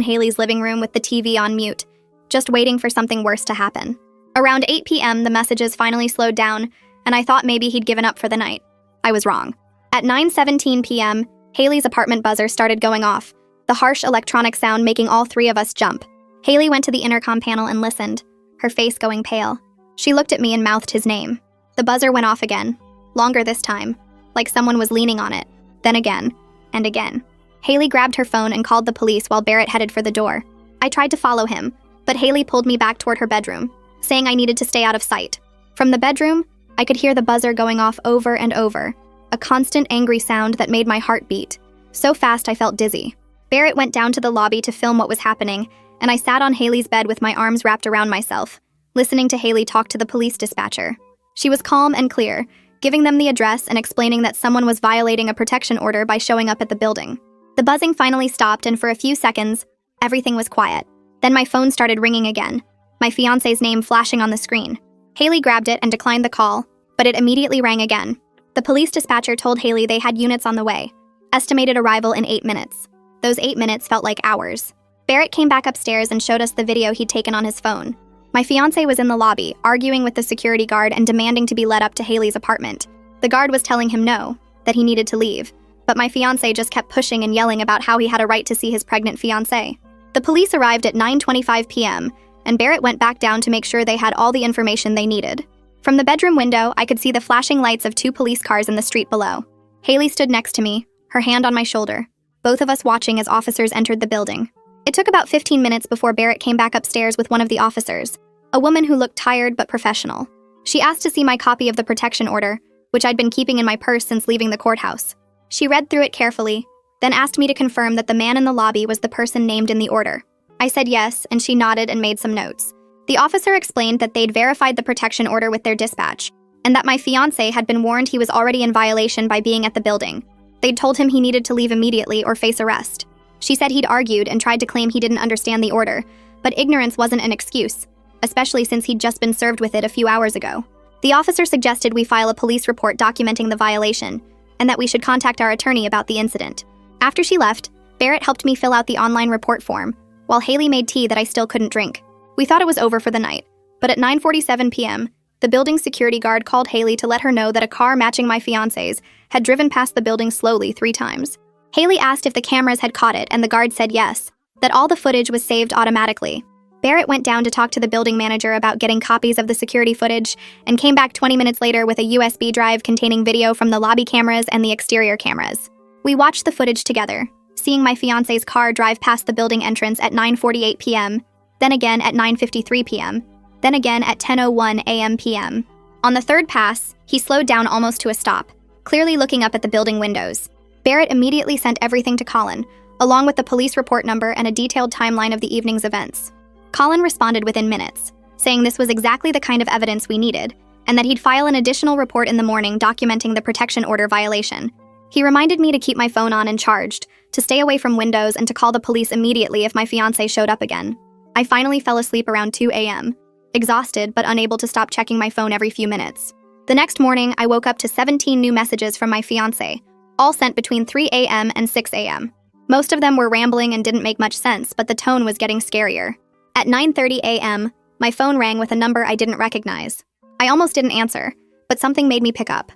Haley's living room with the TV on mute, just waiting for something worse to happen. Around 8 p.m., the messages finally slowed down, and I thought maybe he'd given up for the night. I was wrong. At 9:17 p.m., Haley's apartment buzzer started going off, the harsh electronic sound making all three of us jump. Haley went to the intercom panel and listened, her face going pale. She looked at me and mouthed his name. The buzzer went off again, longer this time, like someone was leaning on it. Then again, and again. Haley grabbed her phone and called the police while Barrett headed for the door. I tried to follow him, but Haley pulled me back toward her bedroom, saying I needed to stay out of sight. From the bedroom, I could hear the buzzer going off over and over, a constant angry sound that made my heart beat. So fast I felt dizzy. Barrett went down to the lobby to film what was happening, and I sat on Haley's bed with my arms wrapped around myself, listening to Haley talk to the police dispatcher. She was calm and clear, giving them the address and explaining that someone was violating a protection order by showing up at the building. The buzzing finally stopped, and for a few seconds, everything was quiet. Then my phone started ringing again, my fiancé's name flashing on the screen. Haley grabbed it and declined the call, but it immediately rang again. The police dispatcher told Haley they had units on the way, estimated arrival in 8 minutes. Those 8 minutes felt like hours. Barrett came back upstairs and showed us the video he'd taken on his phone. My fiancé was in the lobby, arguing with the security guard and demanding to be led up to Haley's apartment. The guard was telling him no, that he needed to leave, but my fiancé just kept pushing and yelling about how he had a right to see his pregnant fiancée. The police arrived at 9:25 p.m., and Barrett went back down to make sure they had all the information they needed. From the bedroom window, I could see the flashing lights of 2 police cars in the street below. Haley stood next to me, her hand on my shoulder, both of us watching as officers entered the building. It took about 15 minutes before Barrett came back upstairs with one of the officers, a woman who looked tired but professional. She asked to see my copy of the protection order, which I'd been keeping in my purse since leaving the courthouse. She read through it carefully, then asked me to confirm that the man in the lobby was the person named in the order. I said yes, and she nodded and made some notes. The officer explained that they'd verified the protection order with their dispatch, and that my fiancé had been warned he was already in violation by being at the building. They'd told him he needed to leave immediately or face arrest. She said he'd argued and tried to claim he didn't understand the order, but ignorance wasn't an excuse, especially since he'd just been served with it a few hours ago. The officer suggested we file a police report documenting the violation, and that we should contact our attorney about the incident. After she left, Barrett helped me fill out the online report form, while Haley made tea that I still couldn't drink. We thought it was over for the night, but at 9:47 p.m., the building security guard called Haley to let her know that a car matching my fiancé's had driven past the building slowly 3 times. Haley asked if the cameras had caught it, and the guard said yes, that all the footage was saved automatically. Barrett went down to talk to the building manager about getting copies of the security footage and came back 20 minutes later with a USB drive containing video from the lobby cameras and the exterior cameras. We watched the footage together, seeing my fiancé's car drive past the building entrance at 9:48 p.m., then again at 9:53 p.m., then again at 10:01 a.m. p.m. On the third pass, he slowed down almost to a stop, clearly looking up at the building windows. Barrett immediately sent everything to Colin, along with the police report number and a detailed timeline of the evening's events. Colin responded within minutes, saying this was exactly the kind of evidence we needed, and that he'd file an additional report in the morning documenting the protection order violation. He reminded me to keep my phone on and charged, to stay away from windows, and to call the police immediately if my fiancé showed up again. I finally fell asleep around 2 a.m., exhausted but unable to stop checking my phone every few minutes. The next morning, I woke up to 17 new messages from my fiancé, all sent between 3 a.m. and 6 a.m. Most of them were rambling and didn't make much sense, but the tone was getting scarier. At 9:30 a.m., my phone rang with a number I didn't recognize. I almost didn't answer, but something made me pick up.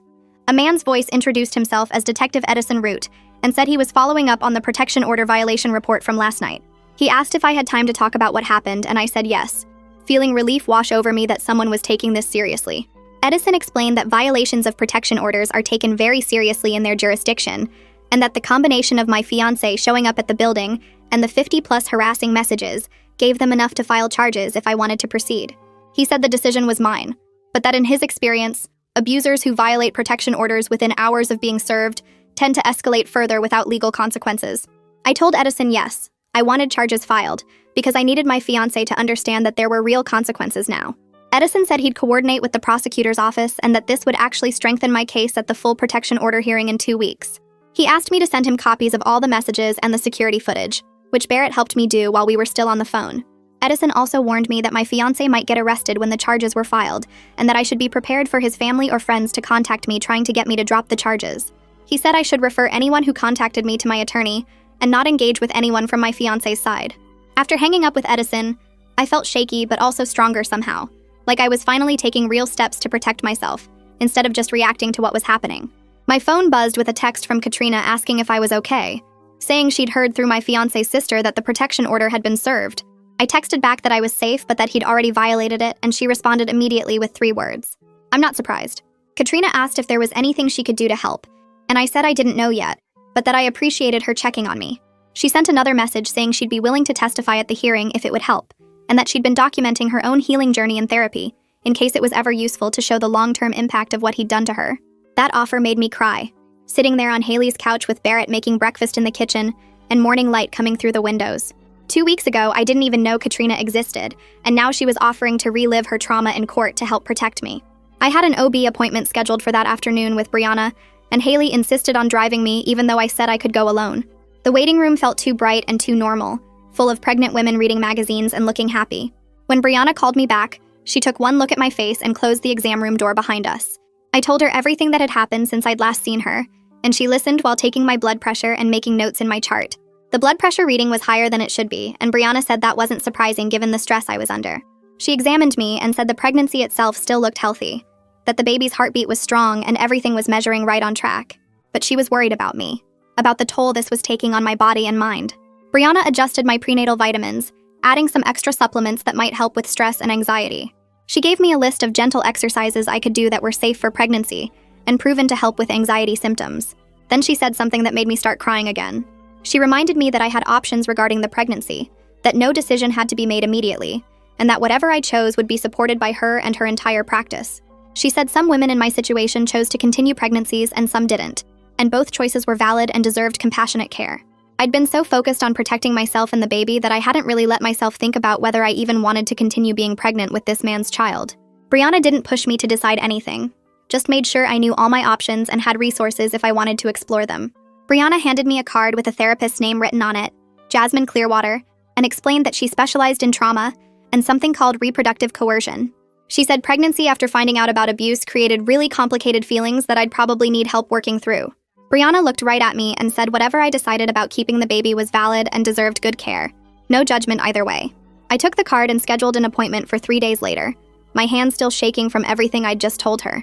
A man's voice introduced himself as Detective Edison Root and said he was following up on the protection order violation report from last night. He asked if I had time to talk about what happened, and I said yes, feeling relief wash over me that someone was taking this seriously. Edison explained that violations of protection orders are taken very seriously in their jurisdiction, and that the combination of my fiancé showing up at the building and the 50-plus harassing messages gave them enough to file charges if I wanted to proceed. He said the decision was mine, but that in his experience, abusers who violate protection orders within hours of being served tend to escalate further without legal consequences. I told Edison yes, I wanted charges filed, because I needed my fiancé to understand that there were real consequences now. Edison said he'd coordinate with the prosecutor's office and that this would actually strengthen my case at the full protection order hearing in 2 weeks. He asked me to send him copies of all the messages and the security footage, which Barrett helped me do while we were still on the phone. Edison also warned me that my fiancé might get arrested when the charges were filed, and that I should be prepared for his family or friends to contact me trying to get me to drop the charges. He said I should refer anyone who contacted me to my attorney and not engage with anyone from my fiancé's side. After hanging up with Edison, I felt shaky but also stronger somehow, like I was finally taking real steps to protect myself, instead of just reacting to what was happening. My phone buzzed with a text from Katrina asking if I was okay, saying she'd heard through my fiancé's sister that the protection order had been served. I texted back that I was safe but that he'd already violated it, and she responded immediately with 3 words. I'm not surprised. Katrina asked if there was anything she could do to help, and I said I didn't know yet, but that I appreciated her checking on me. She sent another message saying she'd be willing to testify at the hearing if it would help, and that she'd been documenting her own healing journey in therapy, in case it was ever useful to show the long-term impact of what he'd done to her. That offer made me cry, sitting there on Haley's couch with Barrett making breakfast in the kitchen and morning light coming through the windows. 2 weeks ago, I didn't even know Katrina existed, and now she was offering to relive her trauma in court to help protect me. I had an OB appointment scheduled for that afternoon with Brianna, and Haley insisted on driving me even though I said I could go alone. The waiting room felt too bright and too normal, full of pregnant women reading magazines and looking happy. When Brianna called me back, she took one look at my face and closed the exam room door behind us. I told her everything that had happened since I'd last seen her, and she listened while taking my blood pressure and making notes in my chart. The blood pressure reading was higher than it should be, and Brianna said that wasn't surprising given the stress I was under. She examined me and said the pregnancy itself still looked healthy, that the baby's heartbeat was strong and everything was measuring right on track. But she was worried about me, about the toll this was taking on my body and mind. Brianna adjusted my prenatal vitamins, adding some extra supplements that might help with stress and anxiety. She gave me a list of gentle exercises I could do that were safe for pregnancy and proven to help with anxiety symptoms. Then she said something that made me start crying again. She reminded me that I had options regarding the pregnancy, that no decision had to be made immediately, and that whatever I chose would be supported by her and her entire practice. She said some women in my situation chose to continue pregnancies and some didn't, and both choices were valid and deserved compassionate care. I'd been so focused on protecting myself and the baby that I hadn't really let myself think about whether I even wanted to continue being pregnant with this man's child. Brianna didn't push me to decide anything, just made sure I knew all my options and had resources if I wanted to explore them. Brianna handed me a card with a therapist's name written on it, Jasmine Clearwater, and explained that she specialized in trauma and something called reproductive coercion. She said pregnancy after finding out about abuse created really complicated feelings that I'd probably need help working through. Brianna looked right at me and said whatever I decided about keeping the baby was valid and deserved good care. No judgment either way. I took the card and scheduled an appointment for 3 days later, my hands still shaking from everything I'd just told her.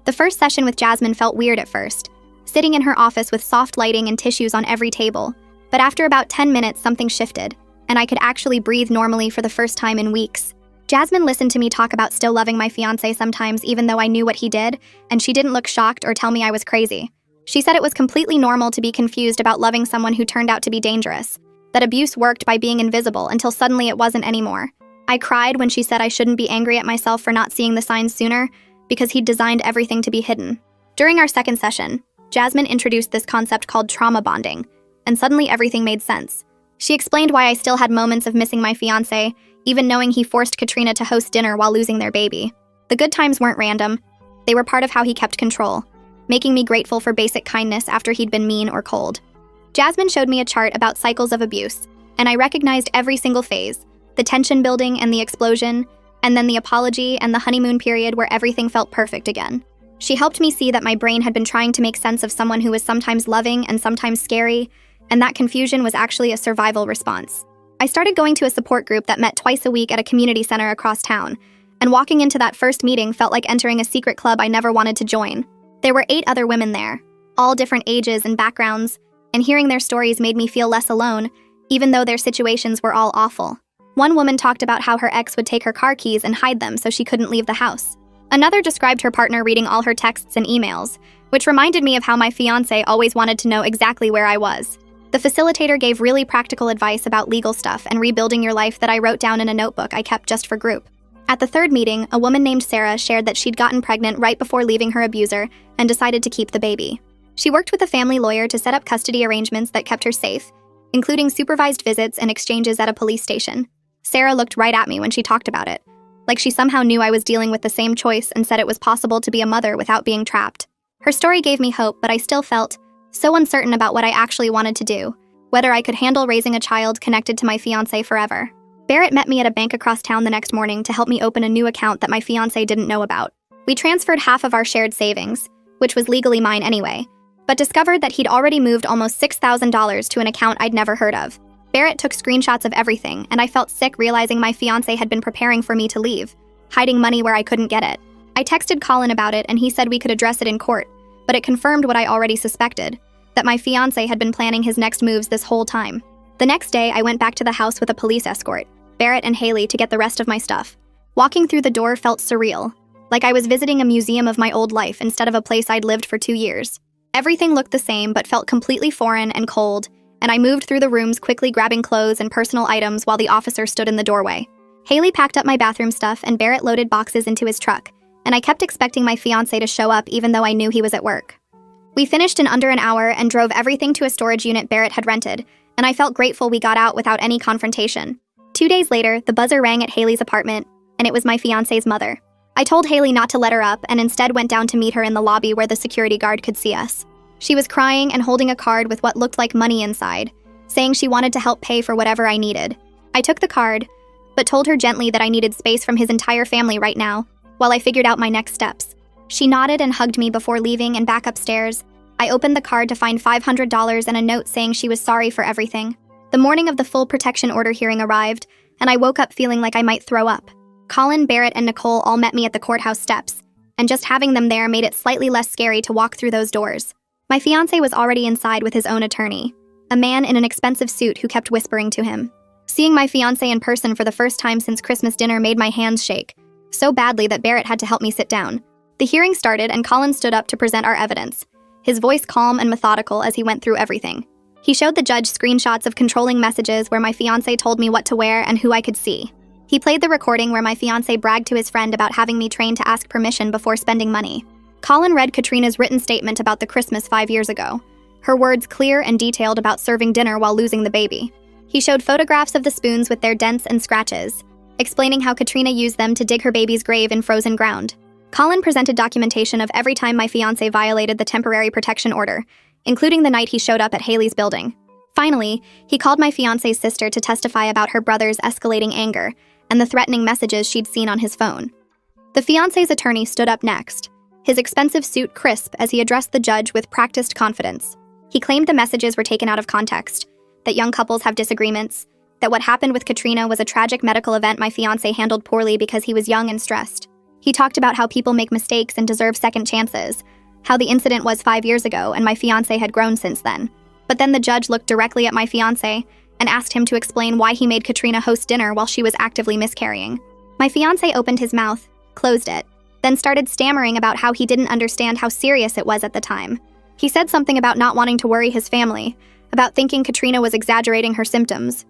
The first session with Jasmine felt weird at first, sitting in her office with soft lighting and tissues on every table, but after about 10 minutes something shifted, and I could actually breathe normally for the first time in weeks. Jasmine listened to me talk about still loving my fiancé sometimes even though I knew what he did, and she didn't look shocked or tell me I was crazy. She said it was completely normal to be confused about loving someone who turned out to be dangerous, that abuse worked by being invisible until suddenly it wasn't anymore. I cried when she said I shouldn't be angry at myself for not seeing the signs sooner, because he'd designed everything to be hidden. During our second session, Jasmine introduced this concept called trauma bonding, and suddenly everything made sense. She explained why I still had moments of missing my fiancé, even knowing he forced Katrina to host dinner while losing their baby. The good times weren't random. They were part of how he kept control, making me grateful for basic kindness after he'd been mean or cold. Jasmine showed me a chart about cycles of abuse, and I recognized every single phase, the tension building and the explosion, and then the apology and the honeymoon period where everything felt perfect again. She helped me see that my brain had been trying to make sense of someone who was sometimes loving and sometimes scary, and that confusion was actually a survival response. I started going to a support group that met twice a week at a community center across town, and walking into that first meeting felt like entering a secret club I never wanted to join. There were 8 other women there, all different ages and backgrounds, and hearing their stories made me feel less alone, even though their situations were all awful. One woman talked about how her ex would take her car keys and hide them so she couldn't leave the house. Another described her partner reading all her texts and emails, which reminded me of how my fiancé always wanted to know exactly where I was. The facilitator gave really practical advice about legal stuff and rebuilding your life that I wrote down in a notebook I kept just for group. At the third meeting, a woman named Sarah shared that she'd gotten pregnant right before leaving her abuser and decided to keep the baby. She worked with a family lawyer to set up custody arrangements that kept her safe, including supervised visits and exchanges at a police station. Sarah looked right at me when she talked about it, like she somehow knew I was dealing with the same choice and said it was possible to be a mother without being trapped. Her story gave me hope, but I still felt so uncertain about what I actually wanted to do, whether I could handle raising a child connected to my fiancé forever. Barrett met me at a bank across town the next morning to help me open a new account that my fiancé didn't know about. We transferred half of our shared savings, which was legally mine anyway, but discovered that he'd already moved almost $6,000 to an account I'd never heard of. Barrett took screenshots of everything, and I felt sick realizing my fiancé had been preparing for me to leave, hiding money where I couldn't get it. I texted Colin about it and he said we could address it in court, but it confirmed what I already suspected, that my fiancé had been planning his next moves this whole time. The next day, I went back to the house with a police escort, Barrett and Haley, to get the rest of my stuff. Walking through the door felt surreal, like I was visiting a museum of my old life instead of a place I'd lived for 2 years. Everything looked the same but felt completely foreign and cold, and I moved through the rooms quickly grabbing clothes and personal items while the officer stood in the doorway. Haley packed up my bathroom stuff and Barrett loaded boxes into his truck, and I kept expecting my fiancé to show up even though I knew he was at work. We finished in under an hour and drove everything to a storage unit Barrett had rented, and I felt grateful we got out without any confrontation. 2 days later, the buzzer rang at Haley's apartment, and it was my fiancé's mother. I told Haley not to let her up and instead went down to meet her in the lobby where the security guard could see us. She was crying and holding a card with what looked like money inside, saying she wanted to help pay for whatever I needed. I took the card, but told her gently that I needed space from his entire family right now, while I figured out my next steps. She nodded and hugged me before leaving and back upstairs. I opened the card to find $500 and a note saying she was sorry for everything. The morning of the full protection order hearing arrived, and I woke up feeling like I might throw up. Colin, Barrett, and Nicole all met me at the courthouse steps, and just having them there made it slightly less scary to walk through those doors. My fiancé was already inside with his own attorney, a man in an expensive suit who kept whispering to him. Seeing my fiancé in person for the first time since Christmas dinner made my hands shake, so badly that Barrett had to help me sit down. The hearing started and Colin stood up to present our evidence, his voice calm and methodical as he went through everything. He showed the judge screenshots of controlling messages where my fiancé told me what to wear and who I could see. He played the recording where my fiancé bragged to his friend about having me trained to ask permission before spending money. Colin read Katrina's written statement about the Christmas 5 years ago, her words clear and detailed about serving dinner while losing the baby. He showed photographs of the spoons with their dents and scratches, explaining how Katrina used them to dig her baby's grave in frozen ground. Colin presented documentation of every time my fiancé violated the temporary protection order, including the night he showed up at Haley's building. Finally, he called my fiancé's sister to testify about her brother's escalating anger and the threatening messages she'd seen on his phone. The fiancé's attorney stood up next, his expensive suit crisp as he addressed the judge with practiced confidence. He claimed the messages were taken out of context, that young couples have disagreements, that what happened with Katrina was a tragic medical event my fiancé handled poorly because he was young and stressed. He talked about how people make mistakes and deserve second chances, how the incident was 5 years ago and my fiancé had grown since then. But then the judge looked directly at my fiancé and asked him to explain why he made Katrina host dinner while she was actively miscarrying. My fiancé opened his mouth, closed it, then started stammering about how he didn't understand how serious it was at the time. He said something about not wanting to worry his family, about thinking Katrina was exaggerating her symptoms.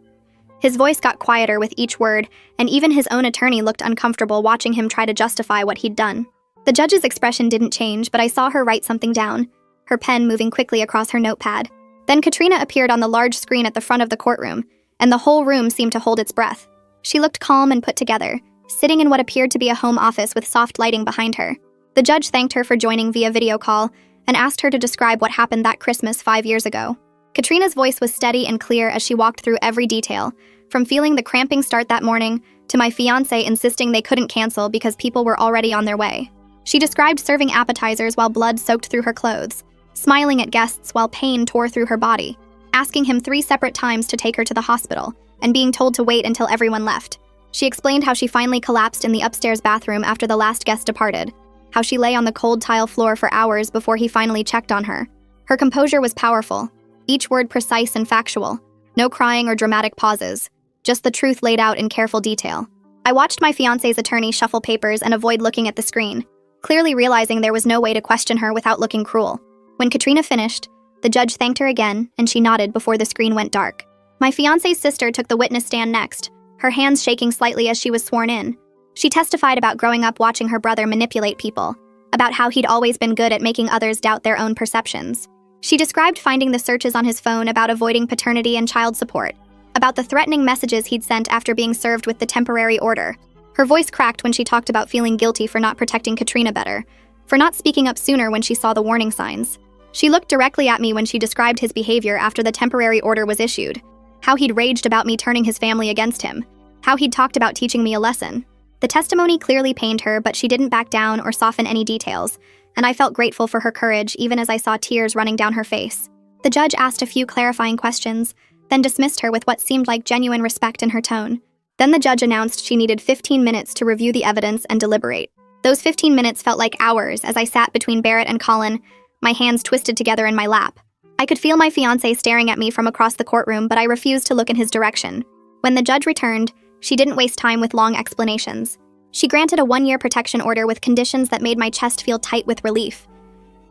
His voice got quieter with each word, and even his own attorney looked uncomfortable watching him try to justify what he'd done. The judge's expression didn't change, but I saw her write something down, her pen moving quickly across her notepad. Then Katrina appeared on the large screen at the front of the courtroom, and the whole room seemed to hold its breath. She looked calm and put together, sitting in what appeared to be a home office with soft lighting behind her. The judge thanked her for joining via video call and asked her to describe what happened that Christmas 5 years ago. Katrina's voice was steady and clear as she walked through every detail, from feeling the cramping start that morning to my fiancé insisting they couldn't cancel because people were already on their way. She described serving appetizers while blood soaked through her clothes, smiling at guests while pain tore through her body, asking him 3 separate times to take her to the hospital, and being told to wait until everyone left. She explained how she finally collapsed in the upstairs bathroom after the last guest departed, how she lay on the cold tile floor for hours before he finally checked on her. Her composure was powerful, each word precise and factual, no crying or dramatic pauses, just the truth laid out in careful detail. I watched my fiancé's attorney shuffle papers and avoid looking at the screen, clearly realizing there was no way to question her without looking cruel. When Katrina finished, the judge thanked her again, and she nodded before the screen went dark. My fiancé's sister took the witness stand next, her hands shaking slightly as she was sworn in. She testified about growing up watching her brother manipulate people, about how he'd always been good at making others doubt their own perceptions. She described finding the searches on his phone about avoiding paternity and child support, about the threatening messages he'd sent after being served with the temporary order. Her voice cracked when she talked about feeling guilty for not protecting Katrina better, for not speaking up sooner when she saw the warning signs. She looked directly at me when she described his behavior after the temporary order was issued, how he'd raged about me turning his family against him, how he'd talked about teaching me a lesson. The testimony clearly pained her, but she didn't back down or soften any details, and I felt grateful for her courage even as I saw tears running down her face. The judge asked a few clarifying questions, then dismissed her with what seemed like genuine respect in her tone. Then the judge announced she needed 15 minutes to review the evidence and deliberate. Those 15 minutes felt like hours as I sat between Barrett and Colin, my hands twisted together in my lap. I could feel my fiancé staring at me from across the courtroom, but I refused to look in his direction. When the judge returned, she didn't waste time with long explanations. She granted a 1-year protection order with conditions that made my chest feel tight with relief.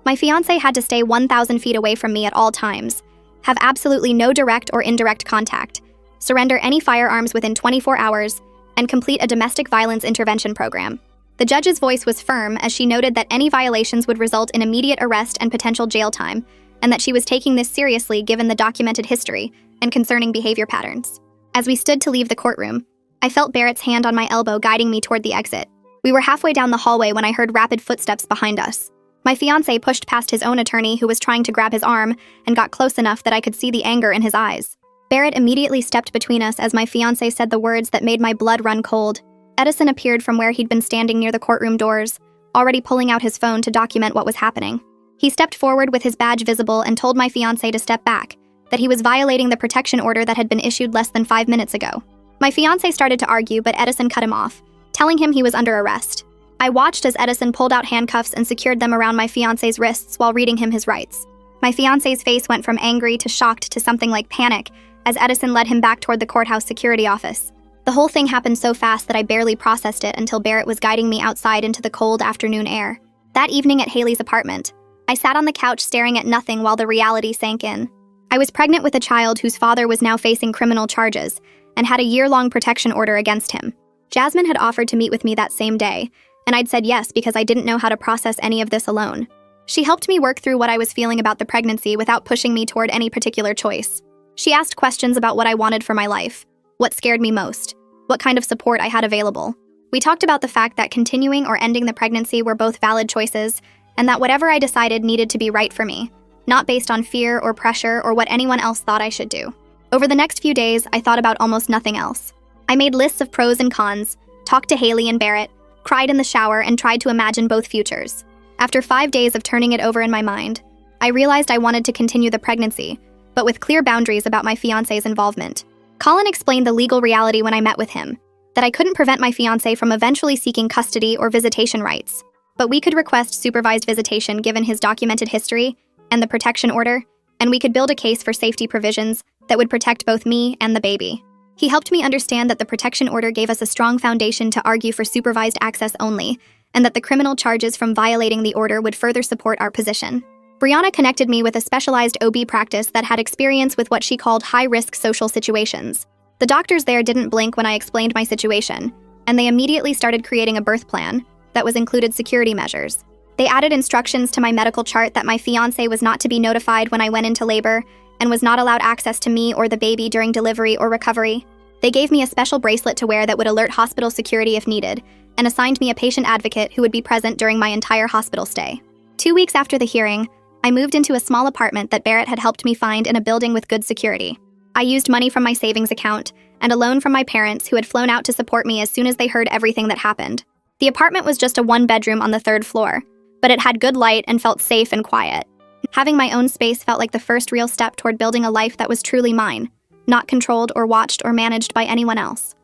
My fiancé had to stay 1,000 feet away from me at all times, have absolutely no direct or indirect contact, surrender any firearms within 24 hours, and complete a domestic violence intervention program. The judge's voice was firm as she noted that any violations would result in immediate arrest and potential jail time, and that she was taking this seriously given the documented history and concerning behavior patterns. As we stood to leave the courtroom, I felt Barrett's hand on my elbow guiding me toward the exit. We were halfway down the hallway when I heard rapid footsteps behind us. My fiancé pushed past his own attorney who was trying to grab his arm and got close enough that I could see the anger in his eyes. Barrett immediately stepped between us as my fiancé said the words that made my blood run cold. Edison appeared from where he'd been standing near the courtroom doors, already pulling out his phone to document what was happening. He stepped forward with his badge visible and told my fiancé to step back, that he was violating the protection order that had been issued less than 5 minutes ago. My fiancé started to argue, but Edison cut him off, telling him he was under arrest. I watched as Edison pulled out handcuffs and secured them around my fiancé's wrists while reading him his rights. My fiancé's face went from angry to shocked to something like panic as Edison led him back toward the courthouse security office. The whole thing happened so fast that I barely processed it until Barrett was guiding me outside into the cold afternoon air. That evening at Haley's apartment, I sat on the couch staring at nothing while the reality sank in. I was pregnant with a child whose father was now facing criminal charges and had a year-long protection order against him. Jasmine had offered to meet with me that same day, and I'd said yes because I didn't know how to process any of this alone. She helped me work through what I was feeling about the pregnancy without pushing me toward any particular choice. She asked questions about what I wanted for my life, what scared me most, what kind of support I had available. We talked about the fact that continuing or ending the pregnancy were both valid choices, and that whatever I decided needed to be right for me, not based on fear or pressure or what anyone else thought I should do. Over the next few days, I thought about almost nothing else. I made lists of pros and cons, talked to Haley and Barrett, cried in the shower, and tried to imagine both futures. After 5 days of turning it over in my mind, I realized I wanted to continue the pregnancy, but with clear boundaries about my fiancé's involvement. Colin explained the legal reality when I met with him, that I couldn't prevent my fiancé from eventually seeking custody or visitation rights, but we could request supervised visitation given his documented history and the protection order, and we could build a case for safety provisions that would protect both me and the baby. He helped me understand that the protection order gave us a strong foundation to argue for supervised access only, and that the criminal charges from violating the order would further support our position. Brianna connected me with a specialized OB practice that had experience with what she called high-risk social situations. The doctors there didn't blink when I explained my situation, and they immediately started creating a birth plan, that was included security measures. They added instructions to my medical chart that my fiancé was not to be notified when I went into labor and was not allowed access to me or the baby during delivery or recovery. They gave me a special bracelet to wear that would alert hospital security if needed, and assigned me a patient advocate who would be present during my entire hospital stay. 2 weeks after the hearing, I moved into a small apartment that Barrett had helped me find in a building with good security. I used money from my savings account and a loan from my parents who had flown out to support me as soon as they heard everything that happened. The apartment was just a 1-bedroom on the 3rd floor, but it had good light and felt safe and quiet. Having my own space felt like the first real step toward building a life that was truly mine, not controlled or watched or managed by anyone else.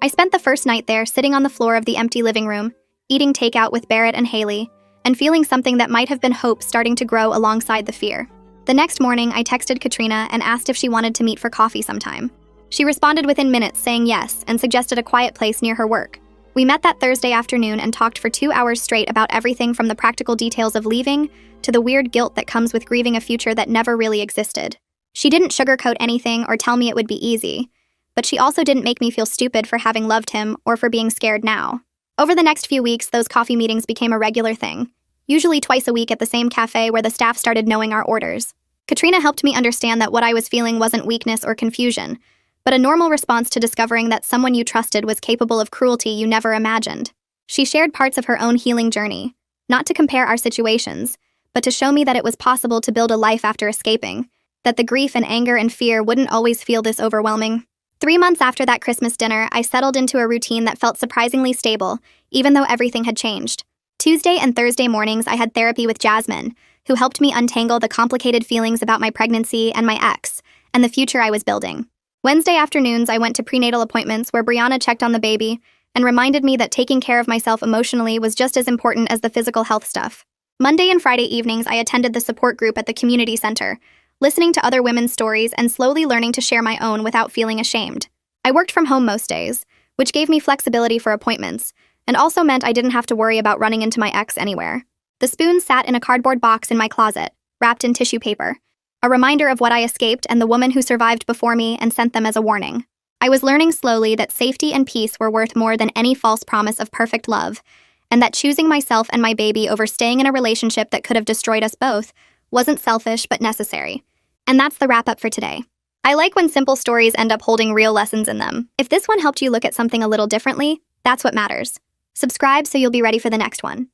I spent the first night there sitting on the floor of the empty living room, eating takeout with Barrett and Haley, and feeling something that might have been hope starting to grow alongside the fear. The next morning, I texted Katrina and asked if she wanted to meet for coffee sometime. She responded within minutes saying yes and suggested a quiet place near her work. We met that Thursday afternoon and talked for 2 hours straight about everything from the practical details of leaving to the weird guilt that comes with grieving a future that never really existed. She didn't sugarcoat anything or tell me it would be easy, but she also didn't make me feel stupid for having loved him or for being scared now. Over the next few weeks, those coffee meetings became a regular thing, usually twice a week at the same cafe where the staff started knowing our orders. Katrina helped me understand that what I was feeling wasn't weakness or confusion, but a normal response to discovering that someone you trusted was capable of cruelty you never imagined. She shared parts of her own healing journey, not to compare our situations, but to show me that it was possible to build a life after escaping, that the grief and anger and fear wouldn't always feel this overwhelming. 3 months after that Christmas dinner, I settled into a routine that felt surprisingly stable, even though everything had changed. Tuesday and Thursday mornings, I had therapy with Jasmine, who helped me untangle the complicated feelings about my pregnancy and my ex, and the future I was building. Wednesday afternoons, I went to prenatal appointments where Brianna checked on the baby and reminded me that taking care of myself emotionally was just as important as the physical health stuff. Monday and Friday evenings, I attended the support group at the community center, listening to other women's stories and slowly learning to share my own without feeling ashamed. I worked from home most days, which gave me flexibility for appointments, and also meant I didn't have to worry about running into my ex anywhere. The spoons sat in a cardboard box in my closet, wrapped in tissue paper, a reminder of what I escaped and the woman who survived before me and sent them as a warning. I was learning slowly that safety and peace were worth more than any false promise of perfect love, and that choosing myself and my baby over staying in a relationship that could have destroyed us both wasn't selfish but necessary. And that's the wrap-up for today. I like when simple stories end up holding real lessons in them. If this one helped you look at something a little differently, that's what matters. Subscribe so you'll be ready for the next one.